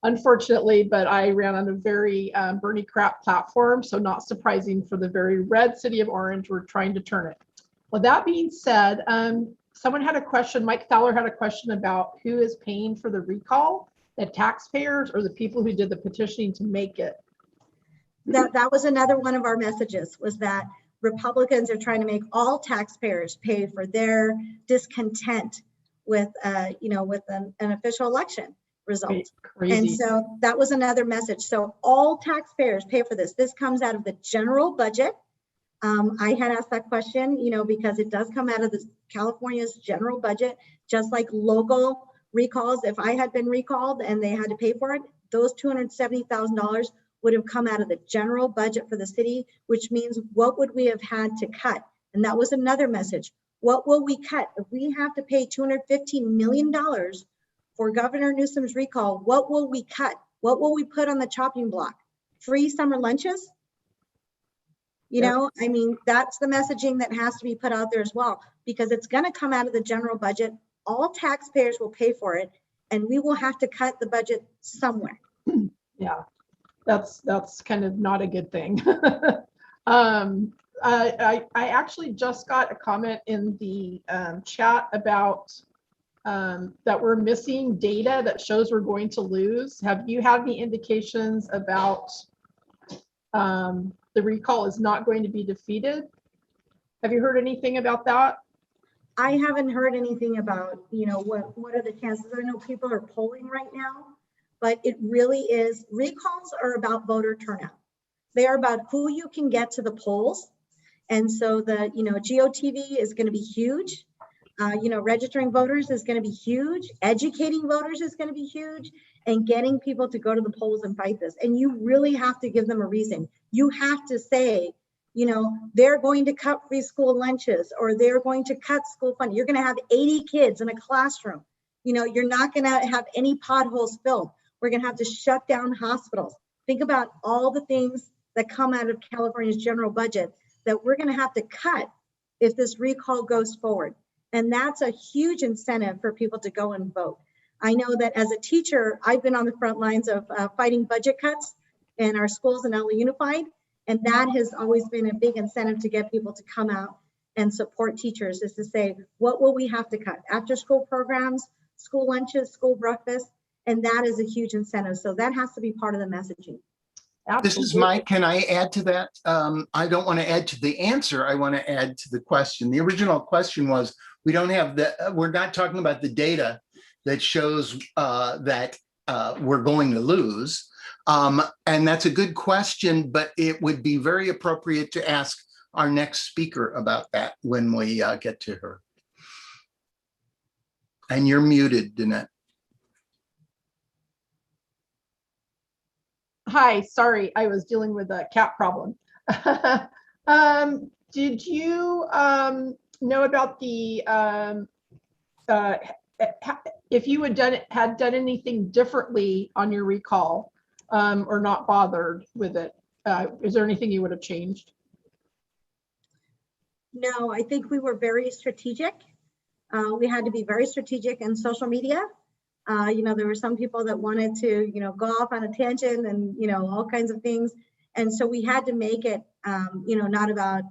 unfortunately, but I ran on a very Bernie crap platform. So not surprising for the very red city of Orange. We're trying to turn it. Well, that being said, someone had a question, Mike Fowler had a question about who is paying for the recall, the taxpayers or the people who did the petitioning to make it? That was another one of our messages, was that Republicans are trying to make all taxpayers pay for their discontent with, with an official election result. Crazy. And so that was another message. So all taxpayers pay for this. This comes out of the general budget. I had asked that question, because it does come out of the California's general budget, just like local recalls. If I had been recalled and they had to pay for it, those $270,000 would have come out of the general budget for the city, which means what would we have had to cut? And that was another message. What will we cut? If we have to pay $215 million for Governor Newsom's recall, what will we cut? What will we put on the chopping block? Free summer lunches? That's the messaging that has to be put out there as well, because it's going to come out of the general budget. All taxpayers will pay for it, and we will have to cut the budget somewhere. Yeah, that's kind of not a good thing. I actually just got a comment in the chat about that we're missing data that shows we're going to lose. Have you had any indications about the recall is not going to be defeated? Have you heard anything about that? I haven't heard anything about, what are the chances? I know people are polling right now, but it really is, recalls are about voter turnout. They are about who you can get to the polls. And so the, GOTV is going to be huge. Registering voters is going to be huge. Educating voters is going to be huge. And getting people to go to the polls and fight this. And you really have to give them a reason. You have to say, they're going to cut free school lunches, or they're going to cut school funding. You're going to have 80 kids in a classroom. You're not going to have any potholes filled. We're going to have to shut down hospitals. Think about all the things that come out of California's general budget that we're going to have to cut if this recall goes forward. And that's a huge incentive for people to go and vote. I know that as a teacher, I've been on the front lines of fighting budget cuts in our schools in LA Unified. And that has always been a big incentive to get people to come out and support teachers, is to say, what will we have to cut? After school programs, school lunches, school breakfast, and that is a huge incentive. So that has to be part of the messaging. This is Mike. Can I add to that? I don't want to add to the answer. I want to add to the question. The original question was, we're not talking about the data that shows that we're going to lose? And that's a good question, but it would be very appropriate to ask our next speaker about that when we get to her. And you're muted, Danette. Hi, sorry, I was dealing with a cat problem. Did you know about the if you had done anything differently on your recall or not bothered with it? Is there anything you would have changed? No, I think we were very strategic. We had to be very strategic in social media. There were some people that wanted to, go off on a tangent and, all kinds of things. And so we had to make it, not about,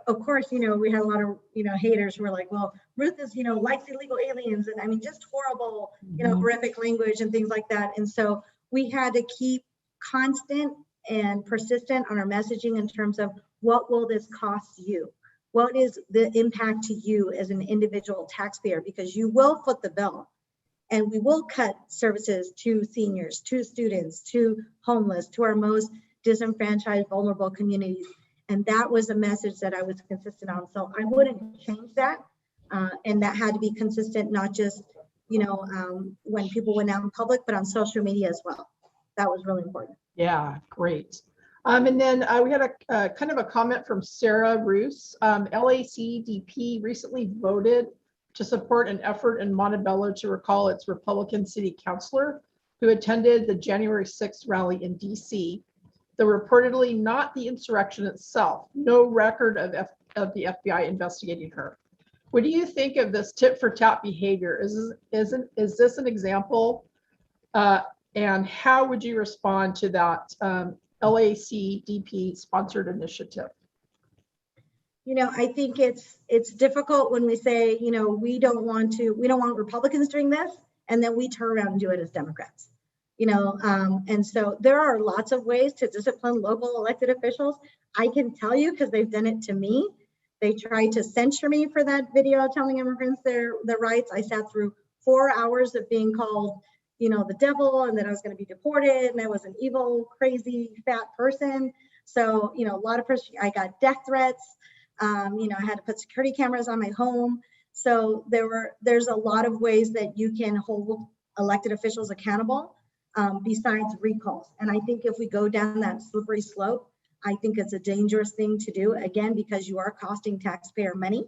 of course, we had a lot of, haters who were like, well, Ruth is, likes illegal aliens. And I mean, just horrible, horrific language and things like that. And so we had to keep constant and persistent on our messaging in terms of what will this cost you? What is the impact to you as an individual taxpayer? Because you will foot the bill. And we will cut services to seniors, to students, to homeless, to our most disenfranchised, vulnerable communities. And that was a message that I was consistent on. So I wouldn't change that. And that had to be consistent, not just, when people went out in public, but on social media as well. That was really important. Yeah, great. And then we had a kind of a comment from Sarah Roos. LACDP recently voted to support an effort in Montebello to recall its Republican city councilor who attended the January 6th rally in DC, though reportedly not the insurrection itself. No record of the FBI investigating her. What do you think of this tit for tat behavior? Is this an example? And how would you respond to that LACDP sponsored initiative? I think it's difficult when we say, we don't want Republicans doing this, and then we turn around and do it as Democrats. And so there are lots of ways to discipline local elected officials. I can tell you, because they've done it to me. They tried to censure me for that video telling immigrants their rights. I sat through 4 hours of being called, the devil, and that I was going to be deported, and I was an evil, crazy, fat person. So, a lot of I got death threats. I had to put security cameras on my home. So there's a lot of ways that you can hold elected officials accountable besides recalls. And I think if we go down that slippery slope, I think it's a dangerous thing to do, again, because you are costing taxpayer money.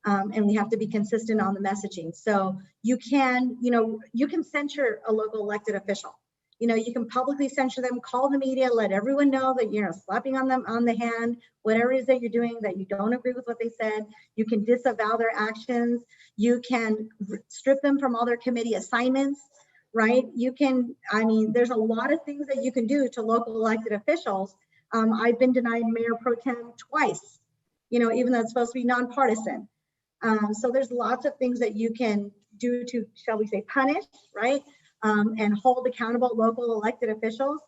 And we have to be consistent on the messaging. So you can censure a local elected official. You can publicly censure them, call the media, let everyone know that you're slapping on them on the hand, whatever it is that you're doing, that you don't agree with what they said. You can disavow their actions. You can strip them from all their committee assignments, right? There's a lot of things that you can do to local elected officials. I've been denied mayor pro tem twice, even though it's supposed to be nonpartisan. So there's lots of things that you can do to, shall we say, punish, right? And hold accountable local elected officials.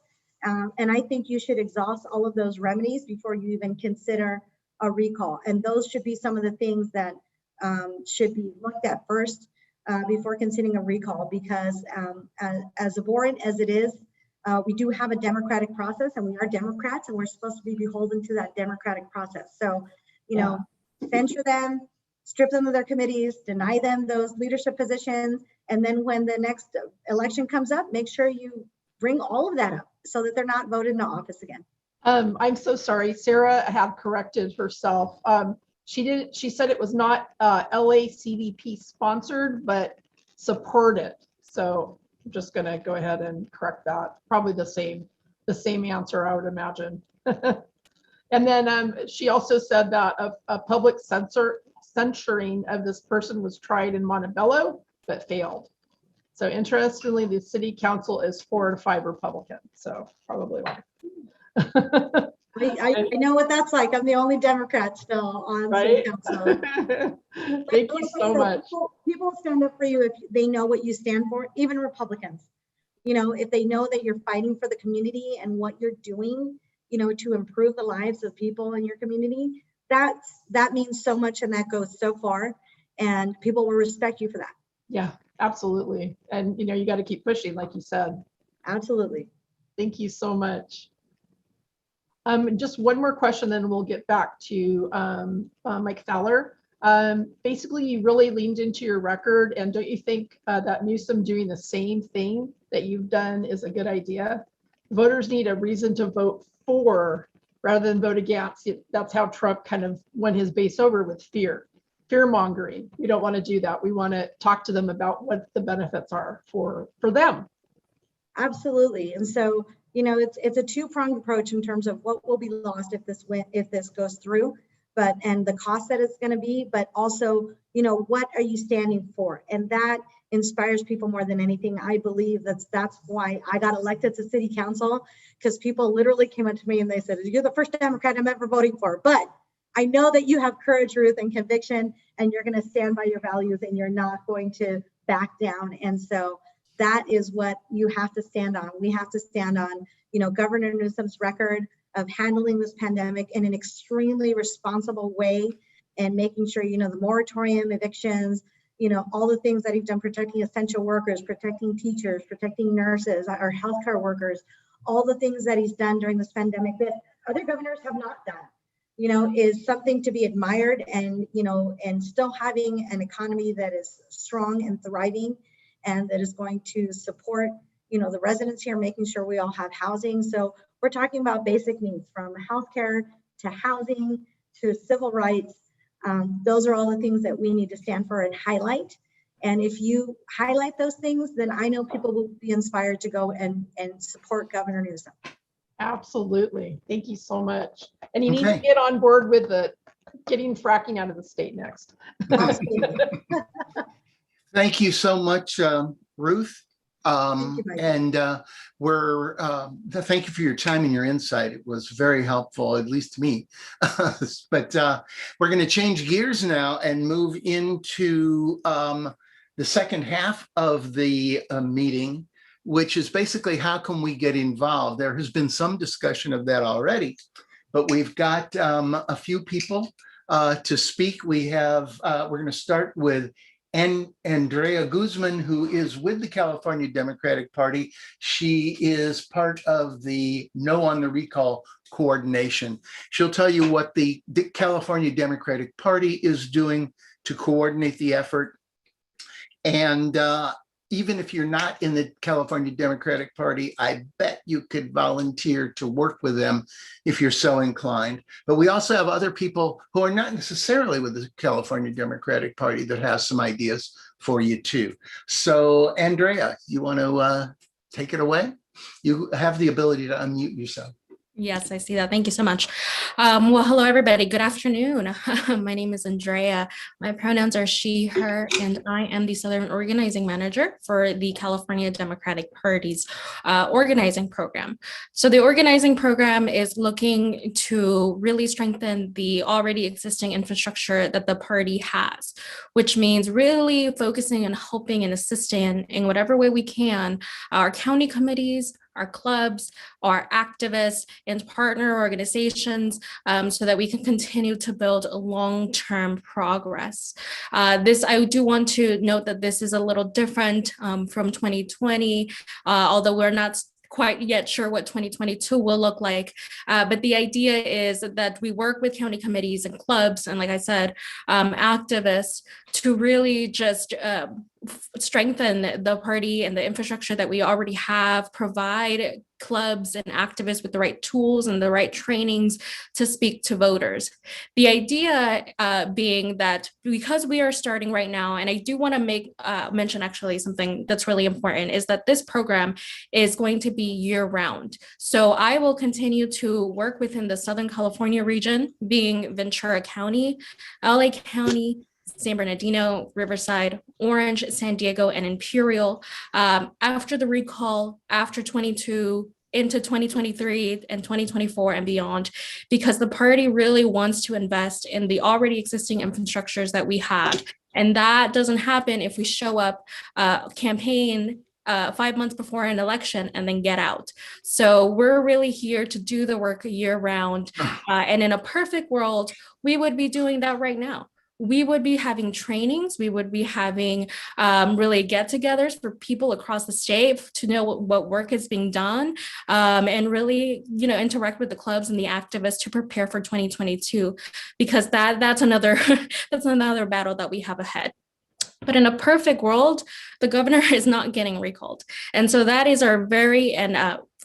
And I think you should exhaust all of those remedies before you even consider a recall. And those should be some of the things that should be looked at first before considering a recall, because as abhorrent as it is, we do have a democratic process, and we are Democrats, and we're supposed to be beholden to that democratic process. So, censure them, strip them of their committees, deny them those leadership positions. And then when the next election comes up, make sure you bring all of that up so that they're not voted into office again. I'm so sorry. Sarah had corrected herself. She said it was not LACDP sponsored, but supported. So I'm just going to go ahead and correct that. Probably the same answer, I would imagine. And then she also said that a public censoring of this person was tried in Montebello, but failed. So interestingly, the city council is 4 to 5 Republicans. So probably why. I know what that's like. I'm the only Democrat still on Right? city council. Thank you so much. People stand up for you if they know what you stand for, even Republicans. If they know that you're fighting for the community and what you're doing, to improve the lives of people in your community, that means so much, and that goes so far, and people will respect you for that. Yeah, Absolutely. And, you got to keep pushing, like you said. Absolutely. Thank you so much. Just one more question, then we'll get back to Mike Fowler. Basically, you really leaned into your record, and don't you think that Newsom doing the same thing that you've done is a good idea? Voters need a reason to vote for rather than vote against. That's how Trump kind of won his base over, with fear mongering. We don't want to do that. We want to talk to them about what the benefits are for them. Absolutely. And so, it's a two-pronged approach in terms of what will be lost if this goes through, and the cost that it's going to be, but also, what are you standing for? And that inspires people more than anything. I believe that's why I got elected to city council, because people literally came up to me and they said, "You're the first Democrat I'm ever voting for, but I know that you have courage, Ruth, and conviction, and you're going to stand by your values and you're not going to back down." And so that is what you have to stand on. We have to stand on, Governor Newsom's record of handling this pandemic in an extremely responsible way, and making sure, the moratorium, evictions, all the things that he's done, protecting essential workers, protecting teachers, protecting nurses, our healthcare workers, all the things that he's done during this pandemic that other governors have not done, is something to be admired. And, and still having an economy that is strong and thriving, and that is going to support, the residents here, making sure we all have housing. So we're talking about basic needs, from healthcare to housing to civil rights. Those are all the things that we need to stand for and highlight. And if you highlight those things, then I know people will be inspired to go and support Governor Newsom. Absolutely. Thank you so much. And you need Okay. to get on board with getting fracking out of the state next. Absolutely. Thank you so much, Ruth. Thank you, Mike. And thank you for your time and your insight. It was very helpful, at least to me. But we're going to change gears now and move into the second half of the meeting, which is basically how can we get involved? There has been some discussion of that already, but we've got a few people to speak. We're going to start with Andrea Guzman, who is with the California Democratic Party. She is part of the No on the Recall coordination. She'll tell you what the California Democratic Party is doing to coordinate the effort. And even if you're not in the California Democratic Party, I bet you could volunteer to work with them if you're so inclined. But we also have other people who are not necessarily with the California Democratic Party that has some ideas for you too. So Andrea, you want to take it away? You have the ability to unmute yourself. Yes, I see that. Thank you so much. Well, hello, everybody. Good afternoon. My name is Andrea. My pronouns are she, her, and I am the Southern Organizing Manager for the California Democratic Party's organizing program. So the organizing program is looking to really strengthen the already existing infrastructure that the party has, which means really focusing on helping and assisting in whatever way we can our county committees, our clubs, our activists, and partner organizations so that we can continue to build a long-term progress. I do want to note that this is a little different from 2020, although we're not quite yet sure what 2022 will look like. But the idea is that we work with county committees and clubs, and like I said, activists, to really just strengthen the party and the infrastructure that we already have, provide clubs and activists with the right tools and the right trainings to speak to voters. The idea being that because we are starting right now, and I do want to mention actually something that's really important, is that this program is going to be year-round. So I will continue to work within the Southern California region, being Ventura County, LA County, San Bernardino, Riverside, Orange, San Diego, and Imperial. After the recall, after 22, into 2023 and 2024 and beyond, because the party really wants to invest in the already existing infrastructures that we have. And that doesn't happen if we show up, campaign 5 months before an election and then get out. So we're really here to do the work year round. And in a perfect world, we would be doing that right now. we would be having trainings, we would be having really get-togethers for people across the state to know what work is being done, and really, interact with the clubs and the activists to prepare for 2022, because that's another that's another battle that we have ahead. But in a perfect world, the governor is not getting recalled. And so that is our very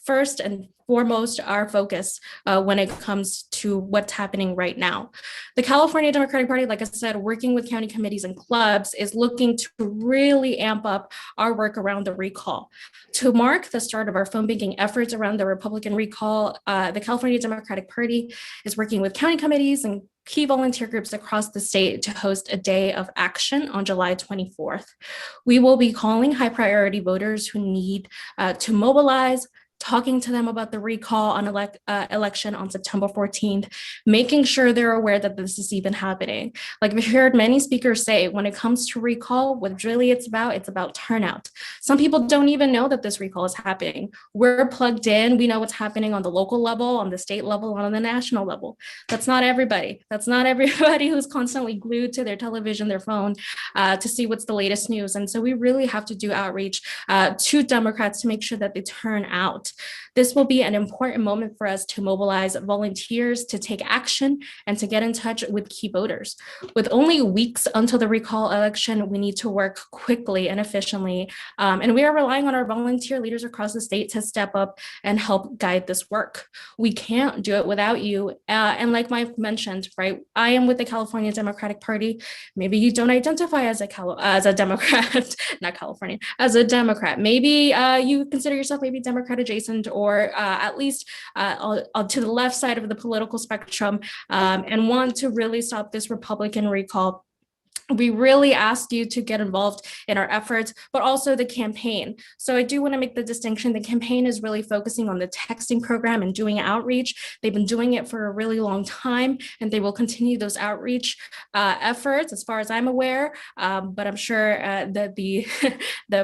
first and foremost our focus when it comes to what's happening right now. The California Democratic Party, like I said, working with county committees and clubs, is looking to really amp up our work around the recall. To mark the start of our phone banking efforts around the Republican recall, the California Democratic Party is working with county committees and key volunteer groups across the state to host a day of action on July 24th. We will be calling high priority voters who need to mobilize, talking to them about the recall on election on September 14th, making sure they're aware that this is even happening. Like we've heard many speakers say, when it comes to recall, what really it's about turnout. Some people don't even know that this recall is happening. We're plugged in, we know what's happening on the local level, on the state level, on the national level. That's not everybody. That's not everybody who's constantly glued to their television, their phone, to see what's the latest news. And so we really have to do outreach to Democrats to make sure that they turn out. This will be an important moment for us to mobilize volunteers to take action and to get in touch with key voters. With only weeks until the recall election, we need to work quickly and efficiently. And we are relying on our volunteer leaders across the state to step up and help guide this work. We can't do it without you. And like Mike mentioned, right, I am with the California Democratic Party. Maybe you don't identify as a Democrat, not California, as a Democrat. Maybe you consider yourself maybe Democrat adjacent, or at least to the left side of the political spectrum, and want to really stop this Republican recall. We really ask you to get involved in our efforts, but also the campaign. So I do want to make the distinction. The campaign is really focusing on the texting program and doing outreach. They've been doing it for a really long time, and they will continue those outreach efforts as far as I'm aware. But I'm sure that the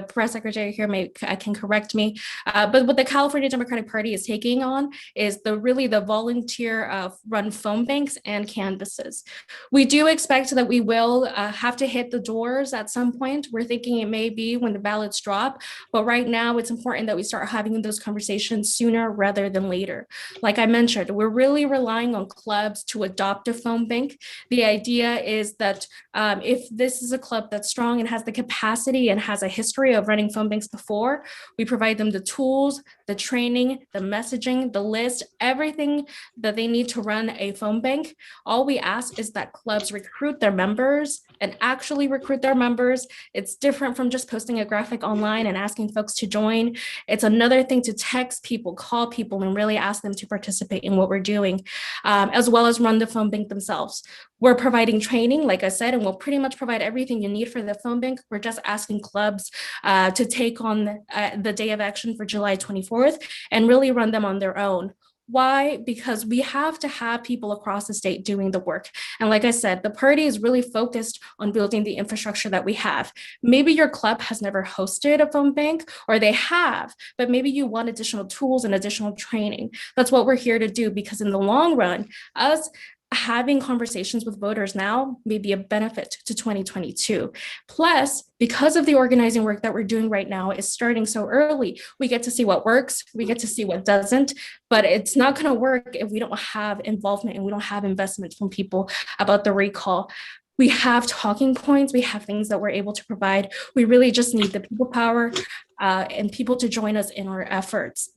press secretary here can correct me. But what the California Democratic Party is taking on is the volunteer run phone banks and canvases. We do expect that we will have to hit the doors at some point. We're thinking it may be when the ballots drop, but right now it's important that we start having those conversations sooner rather than later. Like I mentioned, we're really relying on clubs to adopt a phone bank. The idea is that if this is a club that's strong and has the capacity and has a history of running phone banks before, we provide them the tools, the training, the messaging, the list, everything that they need to run a phone bank. All we ask is that clubs recruit their members and actually recruit their members. It's different from just posting a graphic online and asking folks to join. It's another thing to text people, call people, and really ask them to participate in what we're doing, as well as run the phone bank themselves. We're providing training, like I said, and we'll pretty much provide everything you need for the phone bank. We're just asking clubs to take on the day of action for July 24th and really run them on their own. Why? Because we have to have people across the state doing the work. And like I said, the party is really focused on building the infrastructure that we have. Maybe your club has never hosted a phone bank, or they have, but maybe you want additional tools and additional training. That's what we're here to do, because in the long run, us having conversations with voters now may be a benefit to 2022. Plus, because of the organizing work that we're doing right now is starting so early, we get to see what works, we get to see what doesn't, but it's not going to work if we don't have involvement and we don't have investment from people about the recall. We have talking points, we have things that we're able to provide. We really just need the people power and people to join us in our efforts.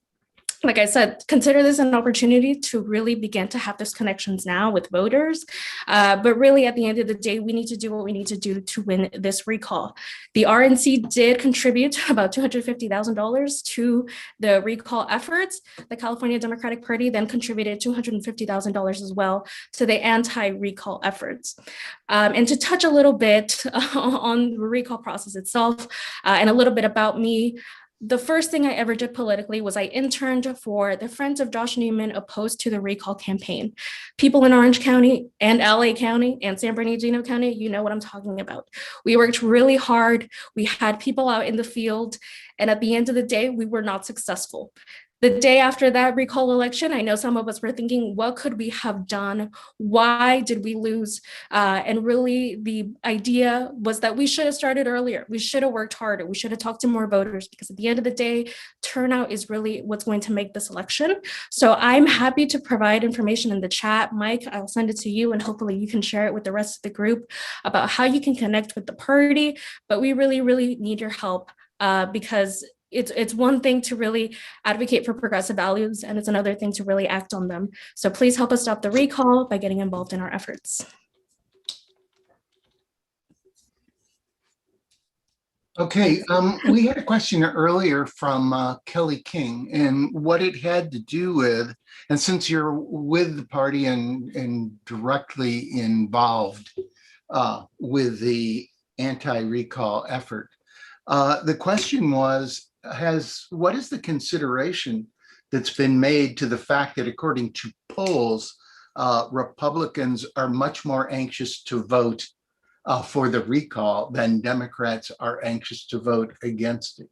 Like I said, consider this an opportunity to really begin to have those connections now with voters. But really, at the end of the day, we need to do what we need to do to win this recall. The RNC did contribute about $250,000 to the recall efforts. The California Democratic Party then contributed $250,000 as well to the anti-recall efforts. And to touch a little bit on the recall process itself and a little bit about me, the first thing I ever did politically was I interned for the Friends of Josh Newman opposed to the recall campaign. People in Orange County and LA County and San Bernardino County, you know what I'm talking about. We worked really hard. We had people out in the field. And at the end of the day, we were not successful. The day after that recall election, I know some of us were thinking, what could we have done? Why did we lose? And really the idea was that we should have started earlier. We should have worked harder. We should have talked to more voters, because at the end of the day, turnout is really what's going to make this election. So I'm happy to provide information in the chat. Mike, I'll send it to you, and hopefully you can share it with the rest of the group about how you can connect with the party. But we really, really need your help, because it's one thing to really advocate for progressive values, and it's another thing to really act on them. So please help us stop the recall by getting involved in our efforts. Okay, we had a question earlier from Kelly King, and what it had to do with, and since you're with the party and directly involved with the anti-recall effort, the question was, what is the consideration that's been made to the fact that according to polls, Republicans are much more anxious to vote for the recall than Democrats are anxious to vote against it?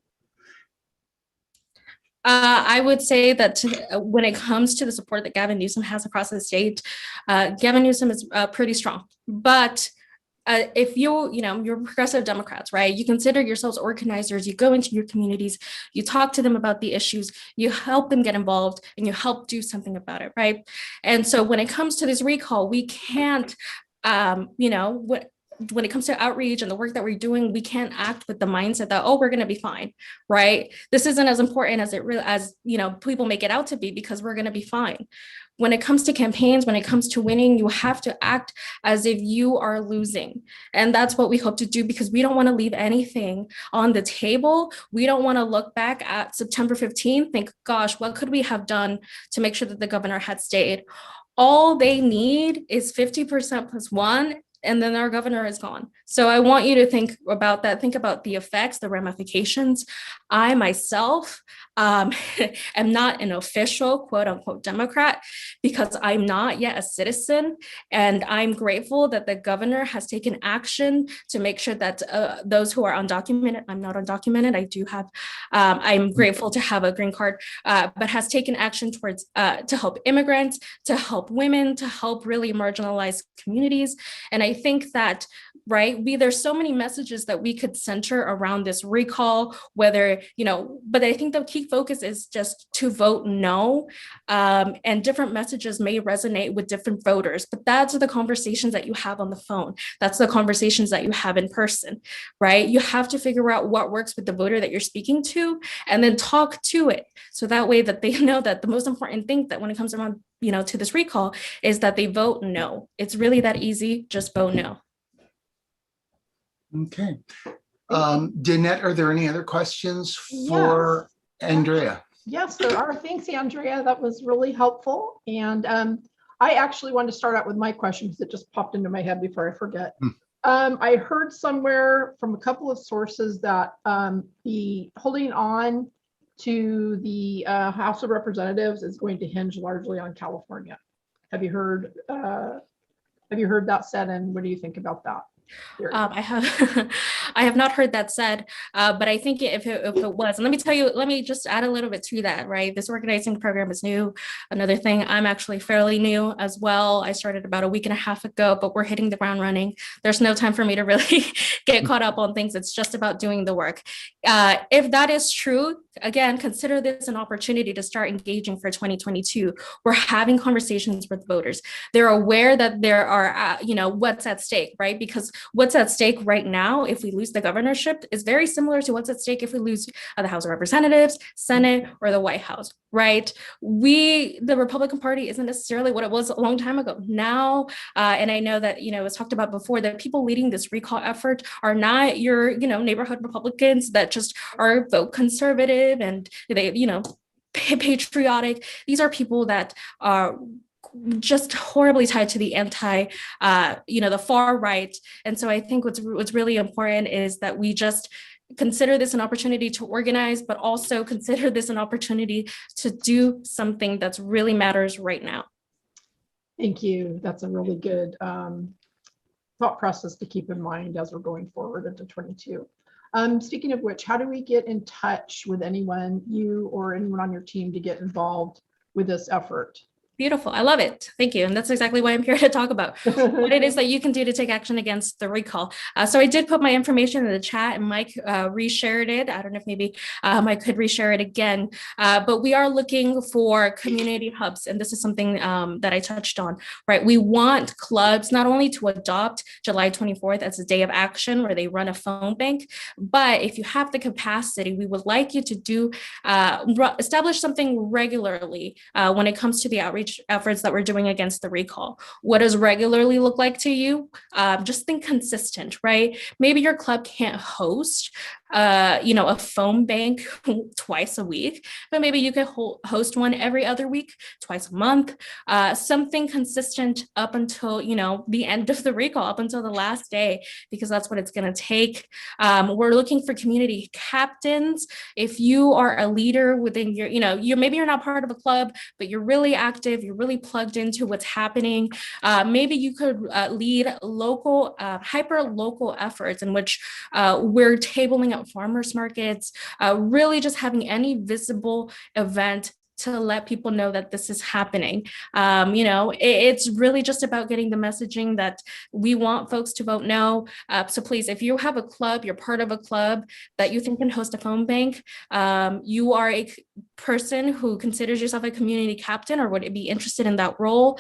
I would say that when it comes to the support that Gavin Newsom has across the state, Gavin Newsom is pretty strong. But if you're progressive Democrats, right? You consider yourselves organizers, you go into your communities, you talk to them about the issues, you help them get involved, and you help do something about it, right? And so when it comes to this recall, we can't, when it comes to outreach and the work that we're doing, we can't act with the mindset that, oh, we're going to be fine, right? This isn't as important as people make it out to be, because we're going to be fine. When it comes to campaigns, when it comes to winning, you have to act as if you are losing. And that's what we hope to do, because we don't want to leave anything on the table. We don't want to look back at September 15th, think, gosh, what could we have done to make sure that the governor had stayed? All they need is 50% plus one, and then our governor is gone. So I want you to think about that. Think about the effects, the ramifications. I myself am not an official quote unquote Democrat, because I'm not yet a citizen. And I'm grateful that the governor has taken action to make sure that those who are undocumented, I'm not undocumented, I do have, I'm grateful to have a green card, but has taken action towards to help immigrants, to help women, to help really marginalized communities. And I think that, right, there's so many messages that we could center around this recall, whether, but I think the key focus is just to vote no. And different messages may resonate with different voters, but that's the conversations that you have on the phone. That's the conversations that you have in person, right? You have to figure out what works with the voter that you're speaking to, and then talk to it. So that way that they know that the most important thing that when it comes around, to this recall, is that they vote no. It's really that easy, just vote no. Okay. Danette, are there any other questions for Andrea? Yes, there are. Thanks, Andrea. That was really helpful. And I actually wanted to start out with my question, because it just popped into my head before I forget. I heard somewhere from a couple of sources that the holding on to the House of Representatives is going to hinge largely on California. Have you heard that said, and what do you think about that? I have not heard that said, but I think if it was, and let me just add a little bit to that, right? This organizing program is new. Another thing, I'm actually fairly new as well. I started about a week and a half ago, but we're hitting the ground running. There's no time for me to really get caught up on things. It's just about doing the work. If that is true, again, consider this an opportunity to start engaging for 2022. We're having conversations with voters. They're aware that there are, what's at stake, right? Because what's at stake right now, if we lose the governorship, is very similar to what's at stake if we lose the House of Representatives, Senate, or the White House, right? The Republican Party isn't necessarily what it was a long time ago now. And I know that, it was talked about before, that people leading this recall effort are not your, neighborhood Republicans that just are vote conservative and they, patriotic. These are people that are just horribly tied to the the far right. And so I think what's really important is that we just consider this an opportunity to organize, but also consider this an opportunity to do something that really matters right now. Thank you. That's a really good thought process to keep in mind as we're going forward into 22. Speaking of which, how do we get in touch with anyone, you or anyone on your team, to get involved with this effort? Beautiful. I love it. Thank you. And that's exactly why I'm here to talk about what it is that you can do to take action against the recall. So I did put my information in the chat, and Mike reshared it. I don't know if maybe Mike could reshare it again, but we are looking for community hubs. And this is something that I touched on, right? We want clubs not only to adopt July 24th as a day of action where they run a phone bank, but if you have the capacity, we would like you to do establish something regularly when it comes to the outreach efforts that we're doing against the recall. What does regularly look like to you? Just think consistent, right? Maybe your club can't host a phone bank twice a week, but maybe you could host one every other week, twice a month, something consistent up until, the end of the recall, up until the last day, because that's what it's going to take. We're looking for community captains. If you are a leader within your, maybe you're not part of a club, but you're really active, you're really plugged into what's happening. Maybe you could lead local, hyper local efforts in which we're tabling at farmers markets, really just having any visible event to let people know that this is happening. It's really just about getting the messaging that we want folks to vote no. So please, if you have a club, you're part of a club that you think can host a phone bank, you are a person who considers yourself a community captain or would be interested in that role,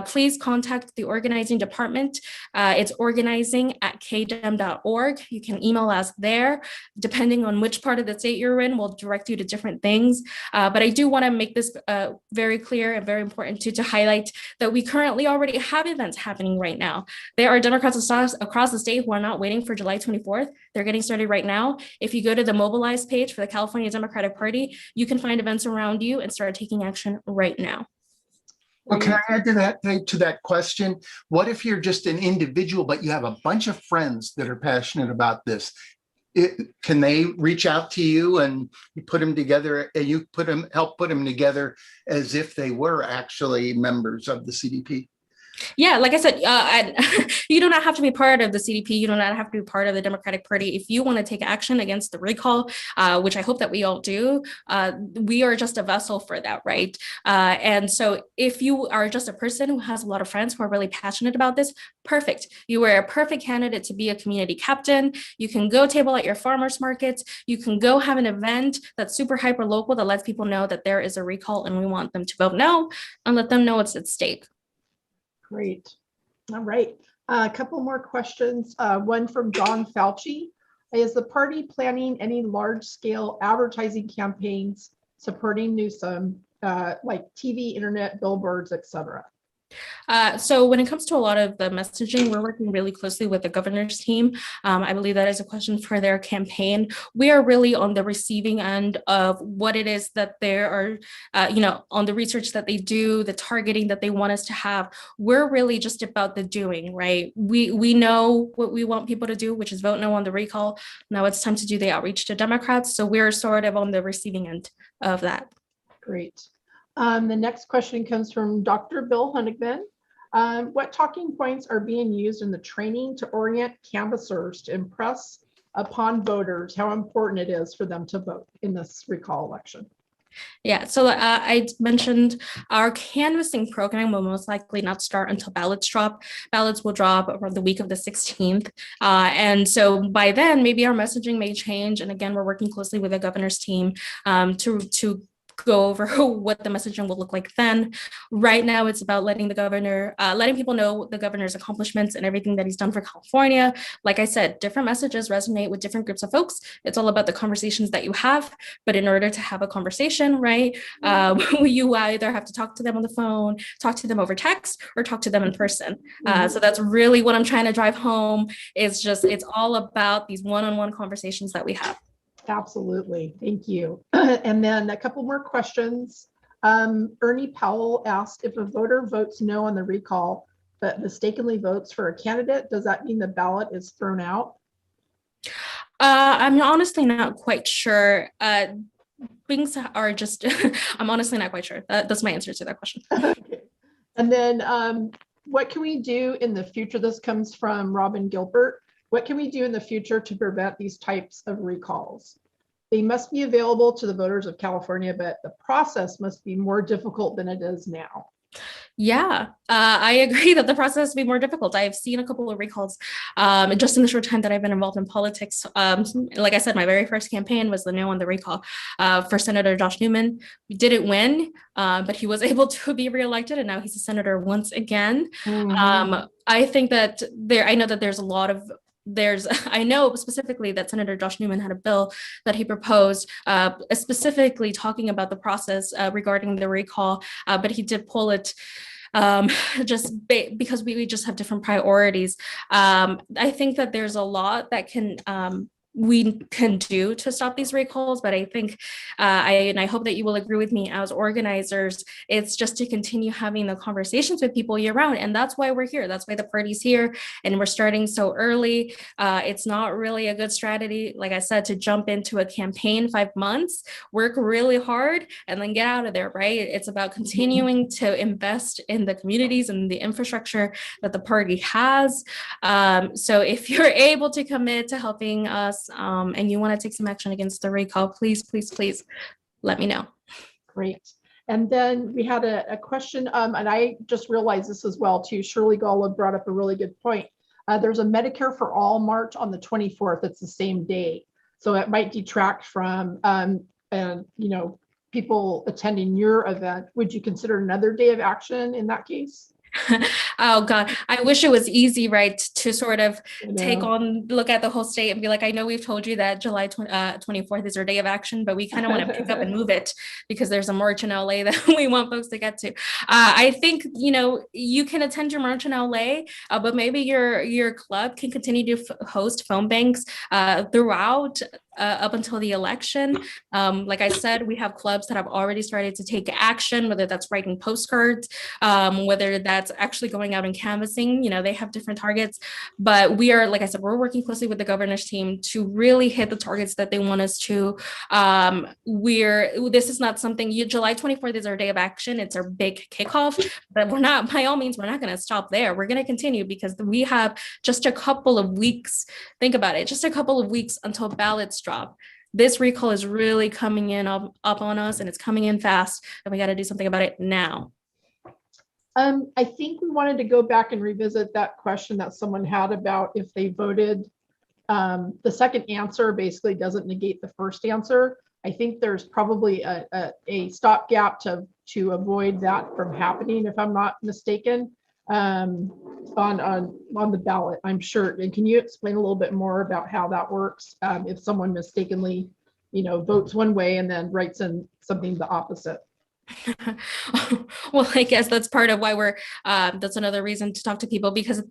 please contact the organizing department. It's organizing@kdem.org. You can email us there. Depending on which part of the state you're in, we'll direct you to different things. But I do want to make this very clear and very important to highlight that we currently already have events happening right now. There are Democrats across the state who are not waiting for July 24th. They're getting started right now. If you go to the Mobilize page for the California Democratic Party, you can find events around you and start taking action right now. Well, can I add to that question? What if you're just an individual, but you have a bunch of friends that are passionate about this? Can they reach out to you and you put them together, and you help put them together as if they were actually members of the CDP? Yeah, like I said, you do not have to be part of the CDP. You do not have to be part of the Democratic Party. If you want to take action against the recall, which I hope that we all do, we are just a vessel for that, right? And so if you are just a person who has a lot of friends who are really passionate about this, perfect. You are a perfect candidate to be a community captain. You can go table at your farmers markets. You can go have an event that's super hyper local that lets people know that there is a recall and we want them to vote no, and let them know what's at stake. Great. All right. A couple more questions. One from John Fauci. Is the party planning any large-scale advertising campaigns supporting Newsom, like TV, internet, billboards, etc.? So when it comes to a lot of the messaging, we're working really closely with the governor's team. I believe that is a question for their campaign. We are really on the receiving end of what it is that they are, on the research that they do, the targeting that they want us to have. We're really just about the doing, right? We know what we want people to do, which is vote no on the recall. Now it's time to do the outreach to Democrats. So we're sort of on the receiving end of that. Great. The next question comes from Dr. Bill Huntingman. What talking points are being used in the training to orient canvassers to impress upon voters how important it is for them to vote in this recall election? Yeah, so I mentioned our canvassing program will most likely not start until ballots drop. Ballots will drop around the week of the 16th. And so by then, maybe our messaging may change. And again, we're working closely with the governor's team to go over what the messaging will look like then. Right now, it's about letting people know the governor's accomplishments and everything that he's done for California. Like I said, different messages resonate with different groups of folks. It's all about the conversations that you have. But in order to have a conversation, right, you either have to talk to them on the phone, talk to them over text, or talk to them in person. So that's really what I'm trying to drive home. It's all about these one-on-one conversations that we have. Absolutely. Thank you. And then a couple more questions. Ernie Powell asked, if a voter votes no on the recall, but mistakenly votes for a candidate, does that mean the ballot is thrown out? I'm honestly not quite sure. Things are just, I'm honestly not quite sure. That's my answer to that question. Okay. And then what can we do in the future? This comes from Robin Gilbert. What can we do in the future to prevent these types of recalls? They must be available to the voters of California, but the process must be more difficult than it is now. Yeah, I agree that the process has to be more difficult. I've seen a couple of recalls just in the short time that I've been involved in politics. Like I said, my very first campaign was the no on the recall for Senator Josh Newman. We didn't win, but he was able to be reelected, and now he's a senator once again. I think that I know that there's a lot of I know specifically that Senator Josh Newman had a bill that he proposed specifically talking about the process regarding the recall, but he did pull it because we just have different priorities. I think that there's a lot that we can do to stop these recalls, but I think, I hope that you will agree with me as organizers, it's just to continue having the conversations with people year round. And that's why we're here. That's why the party's here. And we're starting so early. It's not really a good strategy, like I said, to jump into a campaign 5 months, work really hard, and then get out of there, right? It's about continuing to invest in the communities and the infrastructure that the party has. So if you're able to commit to helping us, and you want to take some action against the recall, please let me know. Great. And then we had a question, and I just realized this as well too. Shirley Gala brought up a really good point. There's a Medicare for All March on the 24th. It's the same day. So it might detract from people attending your event. Would you consider another day of action in that case? Oh God, I wish it was easy, right? To sort of look at the whole state and be like, I know we've told you that July 24th is our day of action, but we kind of want to pick up and move it because there's a march in LA that we want folks to get to. I think, you can attend your march in LA, but maybe your club can continue to host phone banks throughout up until the election. Like I said, we have clubs that have already started to take action, whether that's writing postcards, whether that's actually going out and canvassing. They have different targets, but we are, like I said, we're working closely with the governor's team to really hit the targets that they want us to. This is not something, July 24th is our day of action. It's our big kickoff, but by all means, we're not going to stop there. We're going to continue because we have just a couple of weeks. Think about it, just a couple of weeks until ballots drop. This recall is really coming in up on us, and it's coming in fast, and we got to do something about it now. I think we wanted to go back and revisit that question that someone had about if they voted. The second answer basically doesn't negate the first answer. I think there's probably a stopgap to avoid that from happening, if I'm not mistaken, on the ballot, I'm sure. And can you explain a little bit more about how that works if someone mistakenly, votes one way and then writes in something the opposite? Well, I guess that's part of why that's another reason to talk to people, because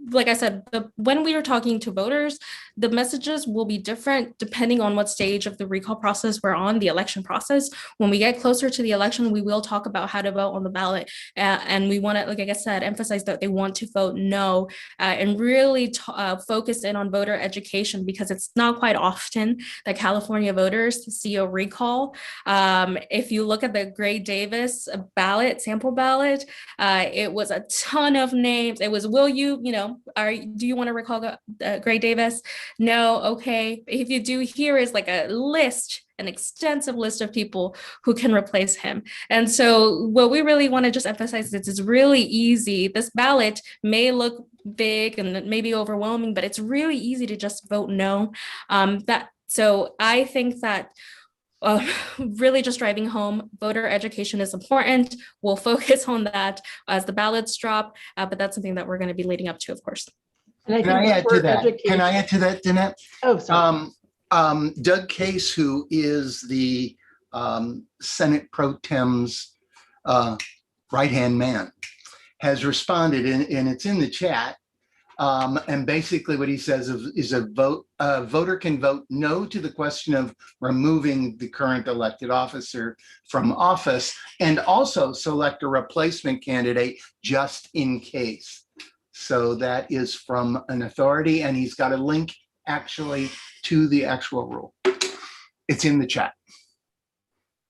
like I said, when we are talking to voters, the messages will be different depending on what stage of the recall process we're on, the election process. When we get closer to the election, we will talk about how to vote on the ballot. And we want to, like I said, emphasize that they want to vote no, and really focus in on voter education, because it's not quite often that California voters see a recall. If you look at the Gray Davis sample ballot, it was a ton of names. It was, do you want to recall Gray Davis? No. Okay. If you do, here is like an extensive list of people who can replace him. And so what we really want to just emphasize is it's really easy. This ballot may look big and maybe overwhelming, but it's really easy to just vote no. So I think that really just driving home, voter education is important. We'll focus on that as the ballots drop, but that's something that we're going to be leading up to, of course. Can I add to that, Danette? Oh, sorry. Doug Case, who is the Senate Pro Tem's right-hand man, has responded, and it's in the chat. And basically what he says is a voter can vote no to the question of removing the current elected officer from office, and also select a replacement candidate just in case. So that is from an authority, and he's got a link actually to the actual rule. It's in the chat.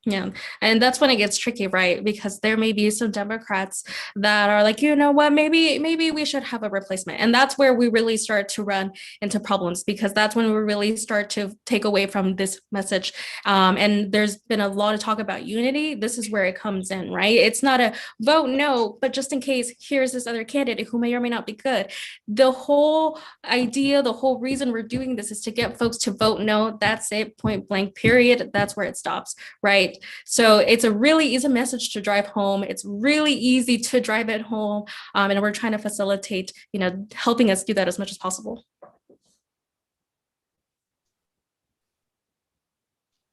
Yeah, and that's when it gets tricky, right? Because there may be some Democrats that are like, you know what, maybe we should have a replacement. And that's where we really start to run into problems, because that's when we really start to take away from this message. And there's been a lot of talk about unity. This is where it comes in, right? It's not a vote no, but just in case, here's this other candidate who may or may not be good. The whole idea, the whole reason we're doing this is to get folks to vote no. That's it, point blank, period. That's where it stops, right? So it's a really easy message to drive home. It's really easy to drive it home. And we're trying to facilitate, helping us do that as much as possible.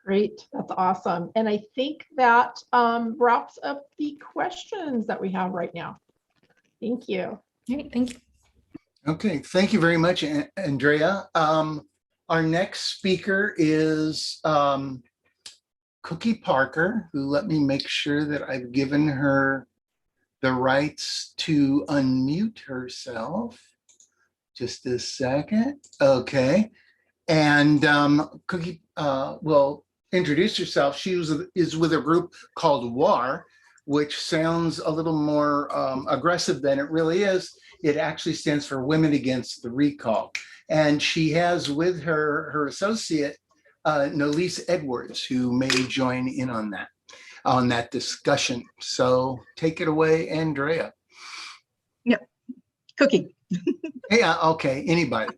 Great, that's awesome. And I think that wraps up the questions that we have right now. Thank you. All right, thank you. Okay, thank you very much, Andrea. Our next speaker is Cookie Parker, who, let me make sure that I've given her the rights to unmute herself. Just a second. Okay. And Cookie will introduce herself. She is with a group called WAR, which sounds a little more aggressive than it really is. It actually stands for Women Against the Recall. And she has with her associate, Nolise Edwards, who may join in on that discussion. So take it away, Andrea. Yeah, Cookie. Yeah, okay, anybody.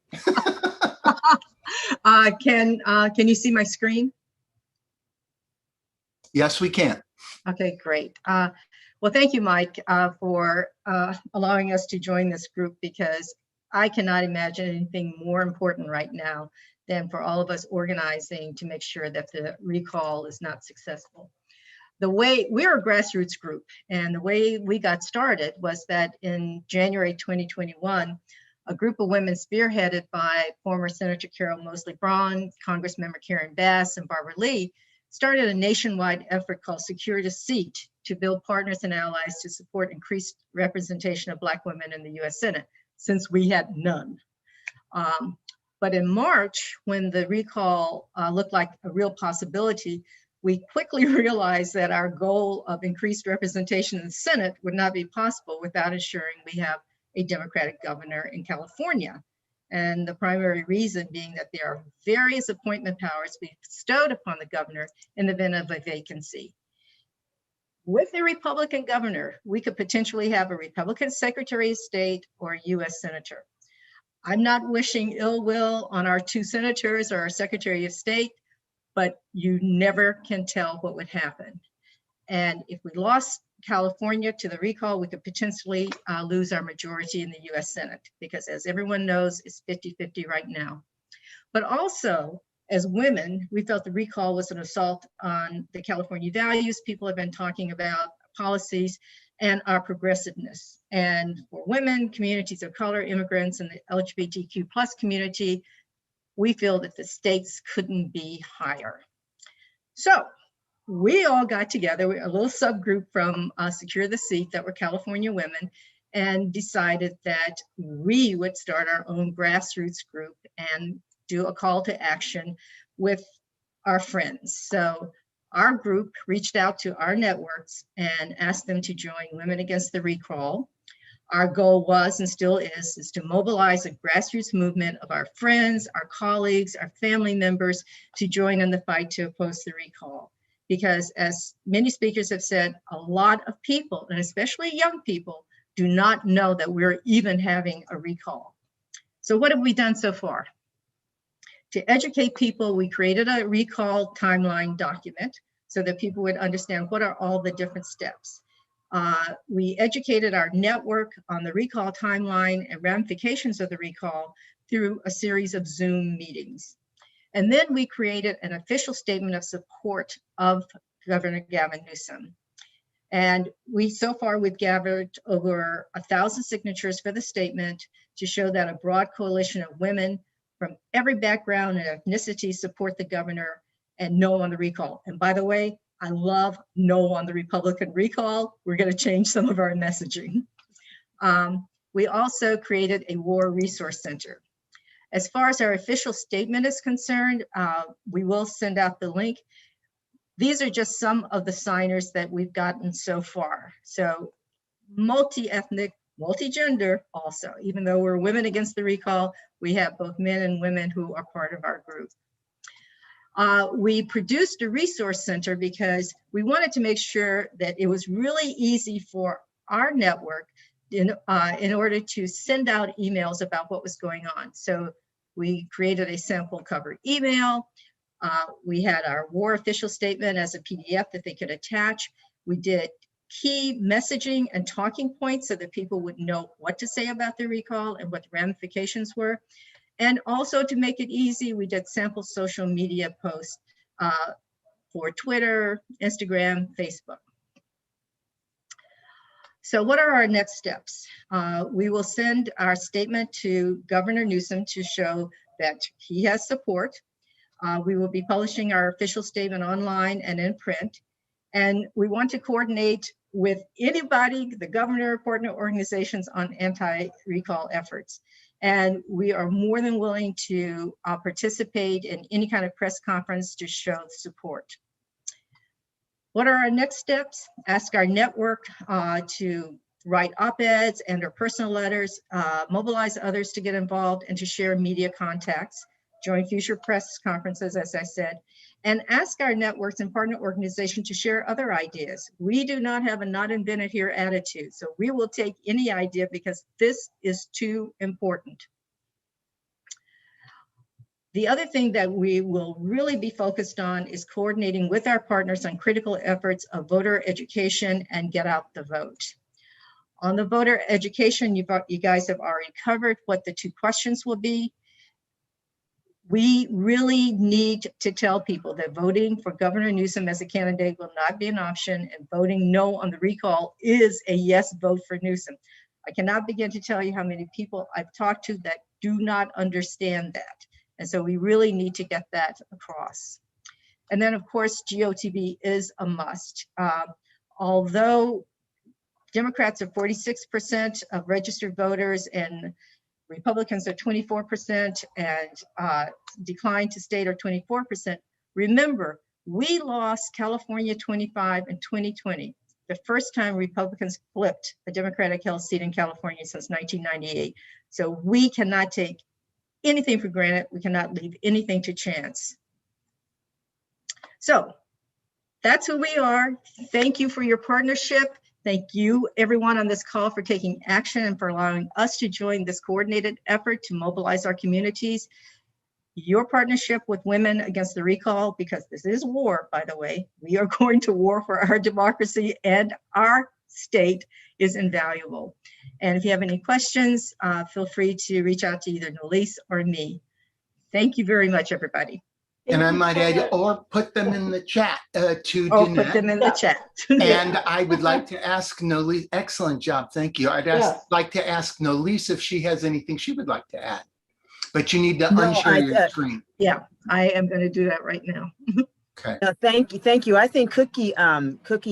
Can you see my screen? Yes, we can. Okay, great. Well, thank you, Mike, for allowing us to join this group, because I cannot imagine anything more important right now than for all of us organizing to make sure that the recall is not successful. We're a grassroots group, and the way we got started was that in January 2021, a group of women spearheaded by former Senator Carol Mosley Braun, Congressmember Karen Bass, and Barbara Lee started a nationwide effort called Secure the Seat to build partners and allies to support increased representation of Black women in the U.S. Senate, since we had none. But in March, when the recall looked like a real possibility, we quickly realized that our goal of increased representation in the Senate would not be possible without ensuring we have a Democratic governor in California. And the primary reason being that there are various appointment powers bestowed upon the governor in the event of a vacancy. With a Republican governor, we could potentially have a Republican Secretary of State or a US Senator. I'm not wishing ill will on our two senators or our Secretary of State, but you never can tell what would happen. And if we lost California to the recall, we could potentially lose our majority in the US Senate, because as everyone knows, it's 50-50 right now. But also, as women, we felt the recall was an assault on the California values people have been talking about, policies, and our progressiveness. And for women, communities of color, immigrants, and the LGBTQ+ community, we feel that the stakes couldn't be higher. So we all got together, a little subgroup from Secure the Seat that were California women, and decided that we would start our own grassroots group and do a call to action with our friends. So our group reached out to our networks and asked them to join Women Against the Recall. Our goal was, and still is to mobilize a grassroots movement of our friends, our colleagues, our family members to join in the fight to oppose the recall. Because as many speakers have said, a lot of people, and especially young people, do not know that we're even having a recall. So what have we done so far? To educate people, we created a recall timeline document so that people would understand what are all the different steps. We educated our network on the recall timeline and ramifications of the recall through a series of Zoom meetings. And then we created an official statement of support of Governor Gavin Newsom. And so far we've gathered over 1,000 signatures for the statement to show that a broad coalition of women from every background and ethnicity support the governor and no on the recall. And by the way, I love no on the Republican recall. We're going to change some of our messaging. We also created a war resource center. As far as our official statement is concerned, we will send out the link. these are just some of the signers that we've gotten so far. So multi-ethnic, multi-gender also, even though we're Women Against the Recall, we have both men and women who are part of our group. We produced a resource center because we wanted to make sure that it was really easy for our network in order to send out emails about what was going on. So we created a sample cover email. We had our war official statement as a PDF that they could attach. We did key messaging and talking points so that people would know what to say about the recall and what the ramifications were. And also to make it easy, we did sample social media posts for Twitter, Instagram, Facebook. So what are our next steps? We will send our statement to Governor Newsom to show that he has support. We will be publishing our official statement online and in print. And we want to coordinate with anybody, the governor, partner organizations on anti-recall efforts. And we are more than willing to participate in any kind of press conference to show support. What are our next steps? Ask our network to write op-eds and or personal letters, mobilize others to get involved and to share media contacts, join future press conferences, as I said, and ask our networks and partner organizations to share other ideas. We do not have a not invented here attitude, so we will take any idea because this is too important. The other thing that we will really be focused on is coordinating with our partners on critical efforts of voter education and get out the vote. On the voter education, you guys have already covered what the 2 questions will be. We really need to tell people that voting for Governor Newsom as a candidate will not be an option, and voting no on the recall is a yes vote for Newsom. I cannot begin to tell you how many people I've talked to that do not understand that. And so we really need to get that across. And then of course, GOTV is a must. Although Democrats are 46% of registered voters and Republicans are 24% and decline to state are 24%. Remember, we lost California 25 in 2020, the first time Republicans flipped a Democratic held seat in California since 1998. So we cannot take anything for granted. We cannot leave anything to chance. So that's who we are. Thank you for your partnership. Thank you, everyone on this call, for taking action and for allowing us to join this coordinated effort to mobilize our communities. Your partnership with Women Against the Recall, because this is war, by the way, we are going to war for our democracy and our state, is invaluable. And if you have any questions, feel free to reach out to either Nolise or me. Thank you very much, everybody. And I might add, or put them in the chat to Oh, Danette. put them in the chat. And I would like to ask Nolise, excellent job, thank you. I'd like to ask Nolise if she has anything she would like to add. But you need to unshare your screen. Yeah, I am going to do that right now. Okay. No, thank you. I think Cookie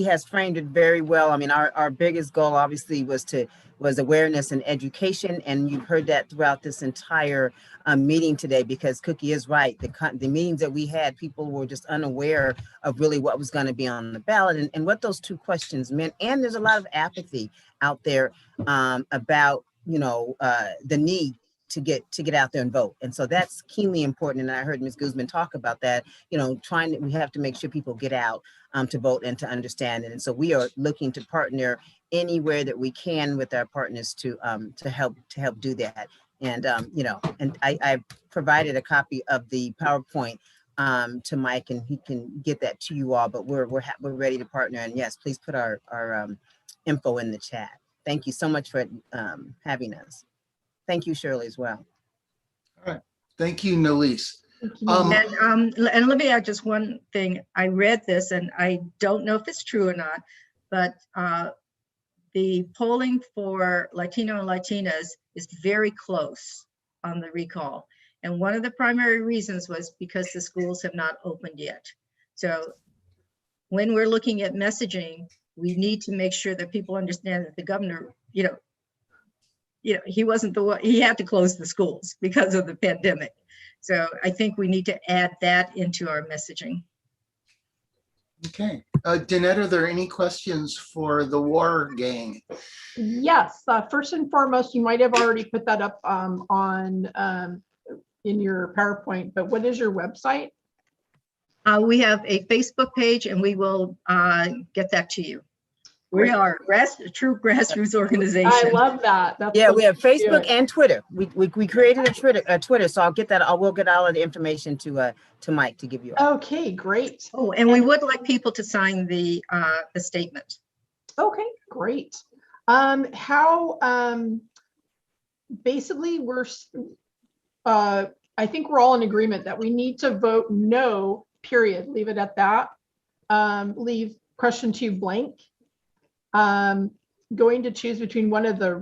has framed it very well. I mean, our biggest goal obviously was awareness and education, and you've heard that throughout this entire meeting today, because Cookie is right. The meetings that we had, people were just unaware of really what was going to be on the ballot and what those 2 questions meant. And there's a lot of apathy out there about the need to get out there and vote. And so that's keenly important. And I heard Ms. Guzman talk about that, we have to make sure people get out to vote and to understand it. And so we are looking to partner anywhere that we can with our partners to help do that. And, and I provided a copy of the PowerPoint to Mike, and he can get that to you all, but we're ready to partner. And yes, please put our info in the chat. Thank you so much for having us. Thank you, Shirley, as well. All right. Thank you, Nolise. And let me add just one thing. I read this, and I don't know if it's true or not, but the polling for Latino and Latinas is very close on the recall. And one of the primary reasons was because the schools have not opened yet. So when we're looking at messaging, we need to make sure that people understand that the governor, he wasn't the one, he had to close the schools because of the pandemic. So I think we need to add that into our messaging. Okay. Danette, are there any questions for the War Gang? Yes, first and foremost, you might have already put that up in your PowerPoint, but what is your website? We have a Facebook page and we will get that to you. We Great. are a true grassroots organization. I love that. That's Yeah, the we have way to do Facebook it. and Twitter. We created a Twitter, so I'll get that. We'll get all of the information to Mike to give you. Okay, great. Oh, and we would like people to sign the statement. Okay, great. Basically I think we're all in agreement that we need to vote no, period. Leave it at that. Leave question 2 blank. Going to choose between one of the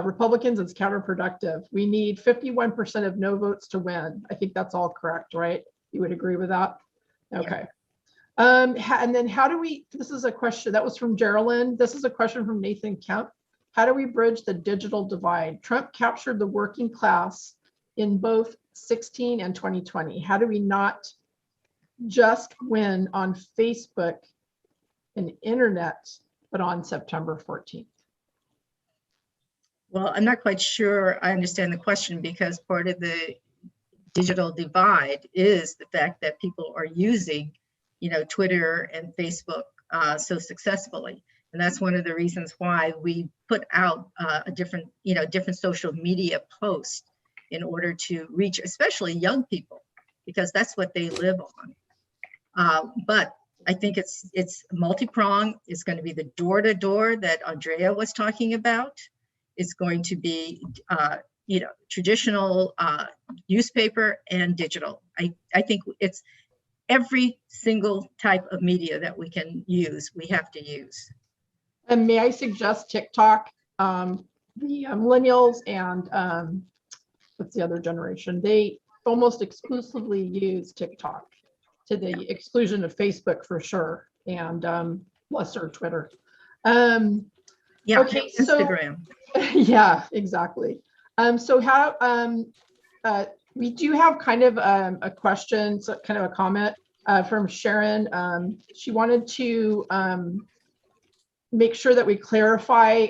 Republicans is counterproductive. We need 51% of no votes to win. I think that's all correct, right? You would agree with that? Okay. And then how do we, this is a question that was from Geraldine. This is a question from Nathan Kemp. How do we bridge the digital divide? Trump captured the working class in both 16 and 2020. How do we not just win on Facebook and internet, but on September 14th? Well, I'm not quite sure I understand the question, because part of the digital divide is the fact that people are using, Twitter and Facebook so successfully. And that's one of the reasons why we put out a different social media post in order to reach especially young people, because that's what they live on. But I think it's multi-pronged. It's going to be the door-to-door that Andrea was talking about. It's going to be traditional newspaper and digital. I think it's every single type of media that we can use, we have to use. And may I suggest TikTok? The millennials and what's the other generation? They almost exclusively use TikTok, to the exclusion of Facebook for sure, and lesser Twitter. Yeah, okay, Instagram. So, yeah, exactly. So how we do have kind of a question, so kind of a comment from Sharon. She wanted to make sure that we clarify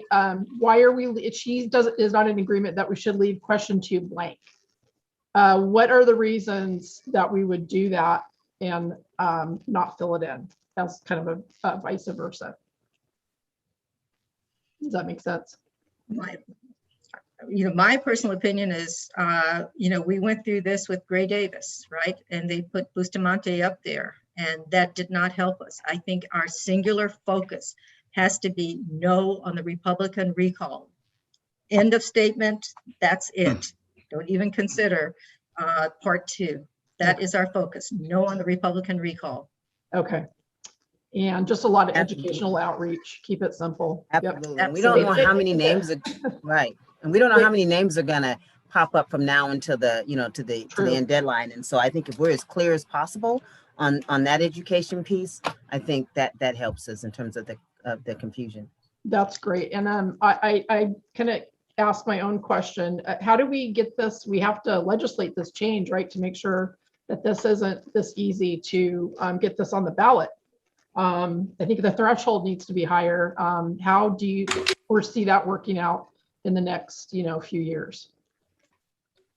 why are we, she is not in agreement that we should leave question 2 blank. What are the reasons that we would do that and not fill it in? That's kind of a vice versa. Does that make sense? My personal opinion is, we went through this with Gray Davis, right? And they put Bustamante up there, and that did not help us. I think our singular focus has to be no on the Republican recall. End of statement. That's it. Don't even consider part 2. That is our focus. No on the Republican recall. Okay. And just a lot of educational outreach. Keep it simple. Absolutely. Yep. We don't know how many names are right, and we don't know how many names are gonna pop up from now until the to the end deadline. And so I think if we're as clear as possible on that education piece, I think that helps us in terms of the confusion. That's great. And I kind of asked my own question. How do we get this? We have to legislate this change, right, to make sure that this isn't this easy to get this on the ballot. I think the threshold needs to be higher. How do you foresee that working out in the next, few years?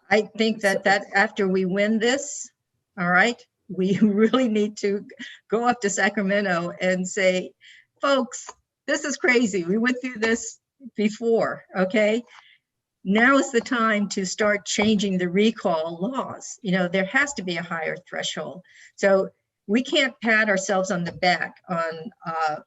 I think that after we win this, all right, we really need to go up to Sacramento and say, folks, this is crazy. We went through this before, okay? Now is the time to start changing the recall laws. There has to be a higher threshold. So we can't pat ourselves on the back on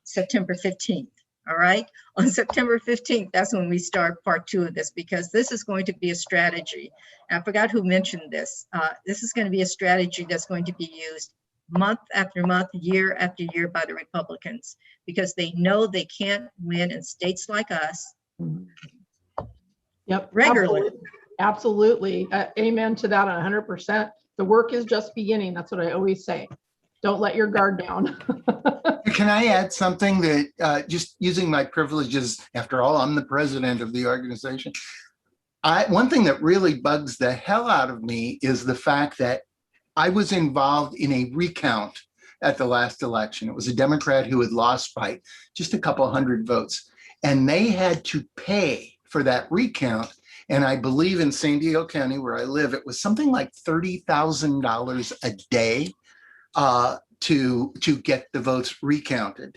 September 15th, all right? On September 15th, that's when we start part 2 of this, because this is going to be a strategy. I forgot who mentioned this. This is going to be a strategy that's going to be used month after month, year after year by the Republicans, because they know they can't win in states like us. Yep. Regularly. Absolutely. Amen to that 100%. The work is just beginning. That's what I always say. Don't let your guard down. Can I add something that just using my privileges, after all, I'm the president of the organization. One thing that really bugs the hell out of me is the fact that I was involved in a recount at the last election. It was a Democrat who had lost by just a couple hundred votes. And they had to pay for that recount. And I believe in San Diego County, where I live, it was something like $30,000 a day to get the votes recounted.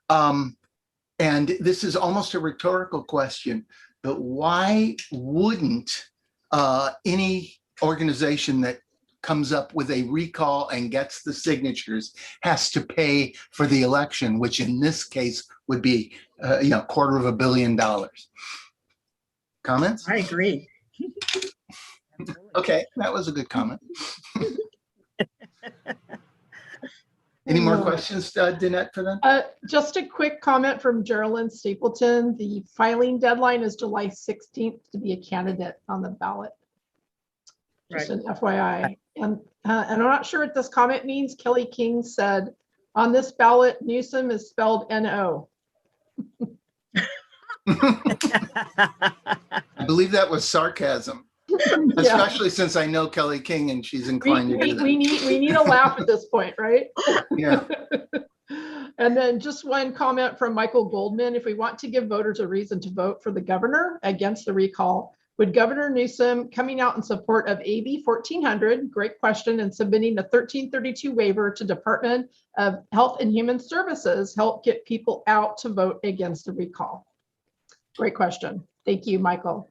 And this is almost a rhetorical question, but why wouldn't any organization that comes up with a recall and gets the signatures has to pay for the election, which in this case would be $250 million. Comments? I agree. Okay, that was a good comment. Any more questions, Danette, for them? Just a quick comment from Geraldine Stapleton. The filing deadline is July 16th to be a candidate on the ballot. Just an FYI. And I'm not sure what this comment means. Kelly King said, on this ballot, Newsom is spelled N-O. I believe that was sarcasm, especially since I know Kelly King and she's inclined to do that. We need a laugh at this point, right? Yeah. And then just one comment from Michael Goldman. If we want to give voters a reason to vote for the governor against the recall, would Governor Newsom coming out in support of AB 1400, great question, and submitting the 1332 waiver to Department of Health and Human Services help get people out to vote against the recall? Great question. Thank you, Michael.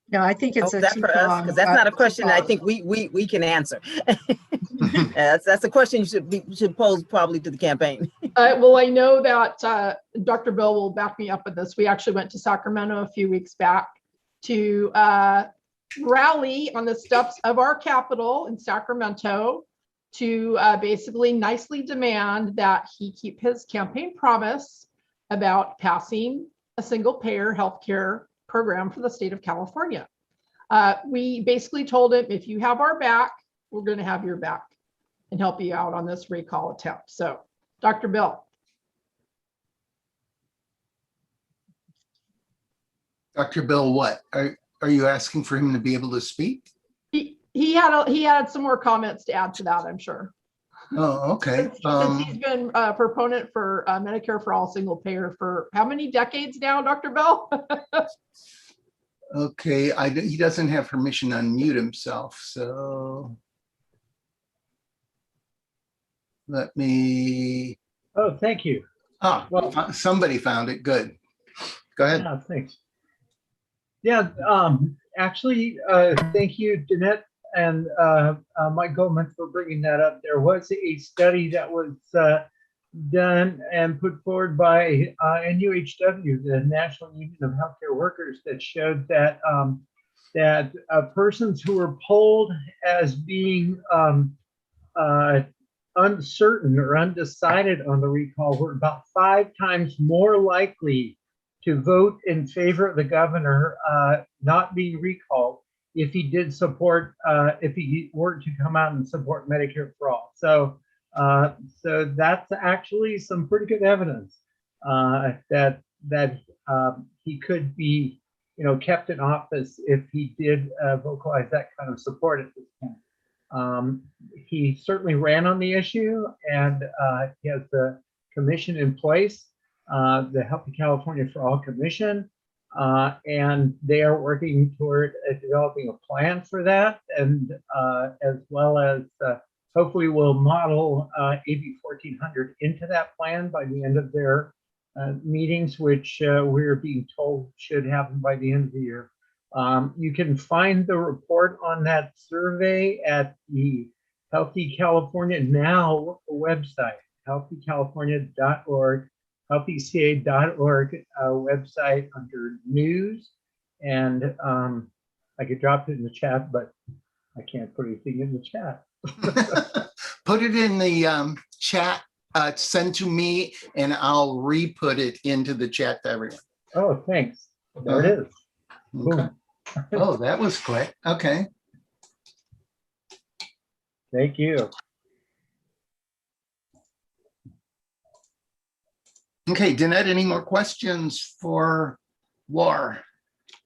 No, I think it's That for us, because that's not a question I think we can answer. That's a question you should pose probably to the campaign. Well, I know that Dr. Bill will back me up with this. We actually went to Sacramento a few weeks back to rally on the steps of our Capitol in Sacramento to basically nicely demand that he keep his campaign promise about passing a single payer healthcare program for the state of California. We basically told him, if you have our back, we're going to have your back and help you out on this recall attempt. So, Dr. Bill. Dr. Bill, what? Are you asking for him to be able to speak? He had some more comments to add to that, I'm sure. Oh, okay. Since he's been a proponent for Medicare for all single payer for how many decades now, Dr. Bell? Okay, he doesn't have permission to unmute himself, so let me. Oh, thank you. Well, somebody found it. Good. Go ahead. Yeah, thanks. Yeah, actually, thank you, Danette and Mike Goldman, for bringing that up. There was a study that was done and put forward by NUHW, the National Union of Healthcare Workers, that showed that persons who were polled as being uncertain or undecided on the recall were about 5 times more likely to vote in favor of the governor not being recalled if he did support, if he were to come out and support Medicare for all. So that's actually some pretty good evidence that he could be, kept in office if he did vocalize that kind of support at this point. He certainly ran on the issue, and he has the commission in place, the Healthy California for All Commission, and they are working toward developing a plan for that, and as well as hopefully we'll model AB 1400 into that plan by the end of their meetings, which we're being told should happen by the end of the year. You can find the report on that survey at the Healthy California Now website, healthycalifornia.org, healthyca.org website under news. And I could drop it in the chat, but I can't put anything in the chat. Put it in the chat, send to me, and I'll re-put it into the chat to everyone. Oh, thanks. There it is. Okay. Oh, that was quick. Okay. Thank you. Okay, Danette, any more questions for War?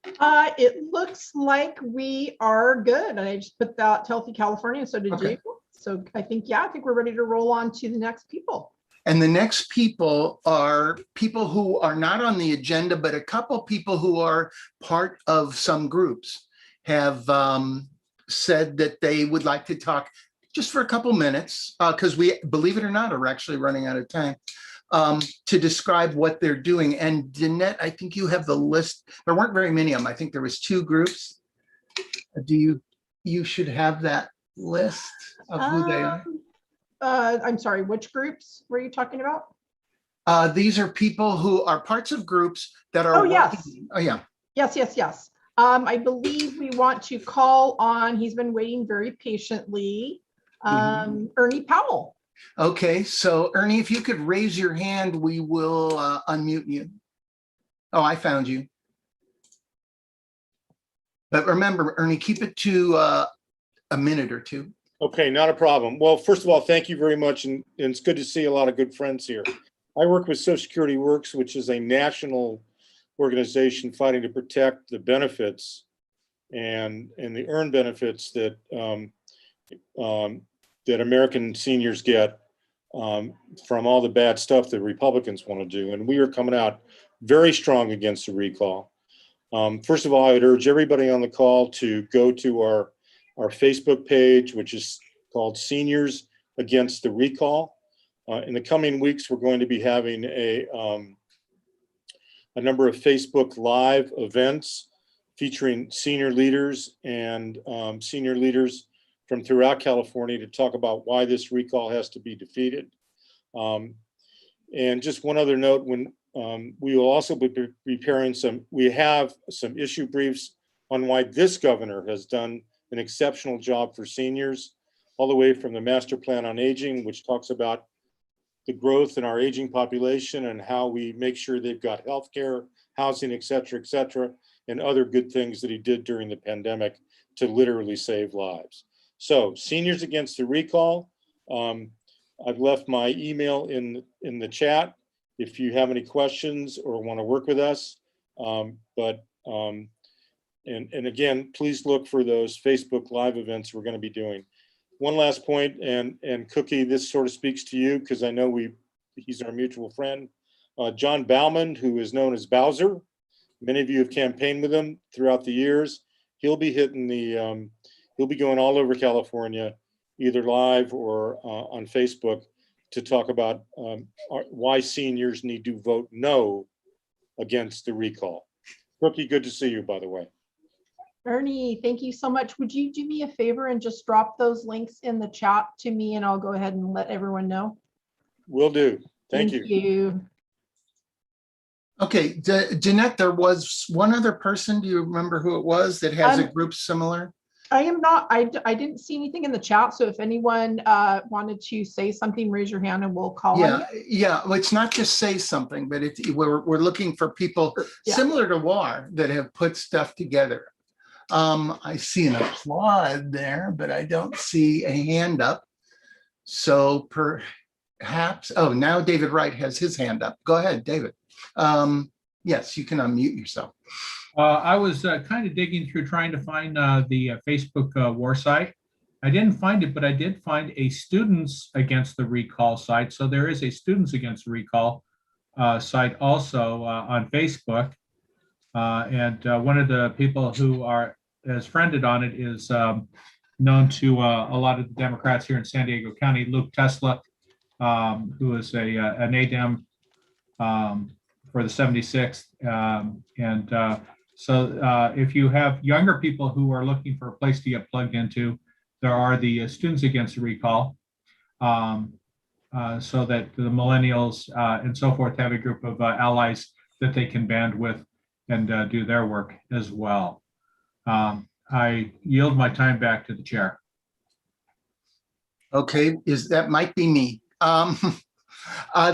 It looks like we are good. I just put that to Healthy California, so did Okay. you. So I think, yeah, I think we're ready to roll on to the next people. And the next people are people who are not on the agenda, but a couple people who are part of some groups have said that they would like to talk just for a couple minutes, because we, believe it or not, are actually running out of time, to describe what they're doing. And Danette, I think you have the list. There weren't very many of them. I think there was 2 groups. You should have that list of who they are. I'm sorry, which groups were you talking about? These are people who are parts of groups that are. Oh, yes. Working. Oh, yeah. Yes. I believe we want to call on, he's been waiting very patiently, Ernie Powell. Okay, so Ernie, if you could raise your hand, we will unmute you. Oh, I found you. But remember, Ernie, keep it to a minute or 2. Okay, not a problem. Well, first of all, thank you very much. And it's good to see a lot of good friends here. I work with Social Security Works, which is a national organization fighting to protect the benefits and the earned benefits that that American seniors get from all the bad stuff that Republicans want to do. And we are coming out very strong against the recall. First of all, I would urge everybody on the call to go to our Facebook page, which is called Seniors Against the Recall. In the coming weeks, we're going to be having a number of Facebook Live events featuring senior leaders and senior leaders from throughout California to talk about why this recall has to be defeated. And just one other note, when we will also be preparing we have some issue briefs on why this governor has done an exceptional job for seniors, all the way from the Master Plan on Aging, which talks about the growth in our aging population and how we make sure they've got healthcare, housing, et cetera, and other good things that he did during the pandemic to literally save lives. So Seniors Against the Recall, I've left my email in the chat if you have any questions or want to work with us. And again, please look for those Facebook Live events we're going to be doing. One last point, and Cookie, this sort of speaks to you because I know he's our mutual friend. John Bauman, who is known as Bowser. Many of you have campaigned with him throughout the years. He'll be hitting he'll be going all over California, either live or on Facebook, to talk about why seniors need to vote no against the recall. Cookie, good to see you, by the way. Ernie, thank you so much. Would you do me a favor and just drop those links in the chat to me, and I'll go ahead and let everyone know? Will do. Thank you. Thank you. Okay, Jeanette, there was one other person. Do you remember who it was that has a group similar? I am not, I didn't see anything in the chat. So if anyone wanted to say something, raise your hand and we'll call on you. Yeah. Well, it's not just say something, but we're looking for people similar to WAR that have put stuff together. I see an applaud there, but I don't see a hand up. So perhaps, oh, now David Wright has his hand up. Go ahead, David. Yes, you can unmute yourself. I was kind of digging through trying to find the Facebook war site. I didn't find it, but I did find a Students Against the Recall site. So there is a Students Against the Recall site also on Facebook. And one of the people who has friended on it is known to a lot of the Democrats here in San Diego County, Luke Tesla, who is an ADEM for the 76th. So if you have younger people who are looking for a place to get plugged into, there are the Students Against the Recall, so that the millennials and so forth have a group of allies that they can band with and do their work as well. I yield my time back to the chair. Okay, that might be me. I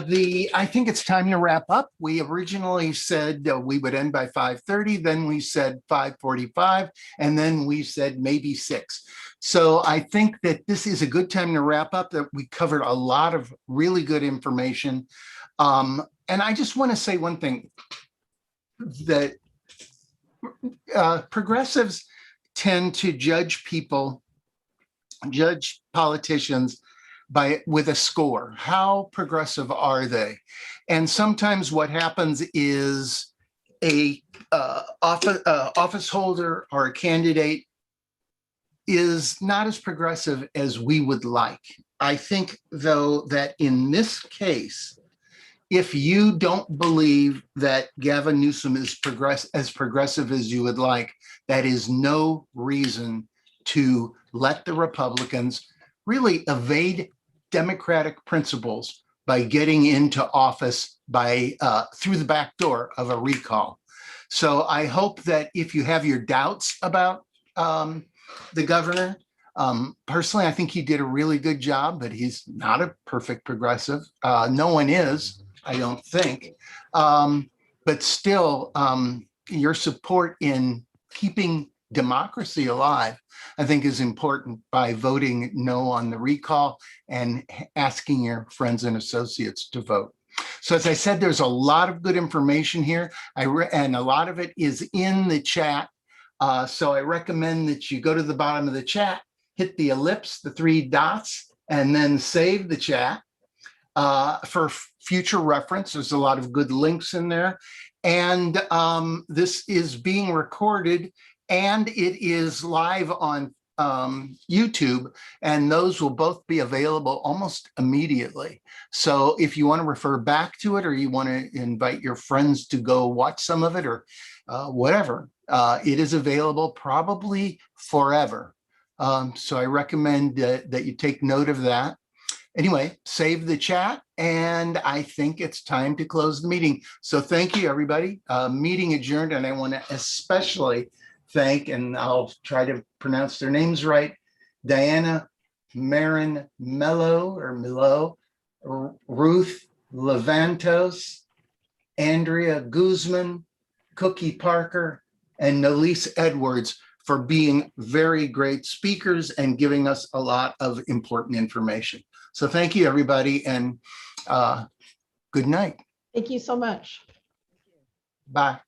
think it's time to wrap up. We originally said we would end by 5:30, then we said 5:45, and then we said maybe 6. So I think that this is a good time to wrap up, that we covered a lot of really good information. And I just want to say one thing, that progressives tend to judge politicians with a score. How progressive are they? And sometimes what happens is a office holder or a candidate is not as progressive as we would like. I think, though, that in this case, if you don't believe that Gavin Newsom is as progressive as you would like, that is no reason to let the Republicans really evade democratic principles by getting into office through the back door of a recall. So I hope that if you have your doubts about the governor, personally, I think he did a really good job, but he's not a perfect progressive. No one is, I don't think. But still, your support in keeping democracy alive, I think, is important by voting no on the recall and asking your friends and associates to vote. So as I said, there's a lot of good information here, and a lot of it is in the chat. So I recommend that you go to the bottom of the chat, hit the ellipse, the 3 dots, and then save the chat for future reference. There's a lot of good links in there. And this is being recorded and it is live on YouTube, and those will both be available almost immediately. So if you want to refer back to it, or you want to invite your friends to go watch some of it, or whatever, it is available probably forever. So I recommend that you take note of that. Anyway, save the chat, and I think it's time to close the meeting. So thank you, everybody. Meeting adjourned, and I want to especially thank, and I'll try to pronounce their names right, Diana Marin Milo, Ruth Levantos, Andrea Guzman, Cookie Parker, and Nalise Edwards for being very great speakers and giving us a lot of important information. So thank you, everybody, and good night. Thank you so much. Bye.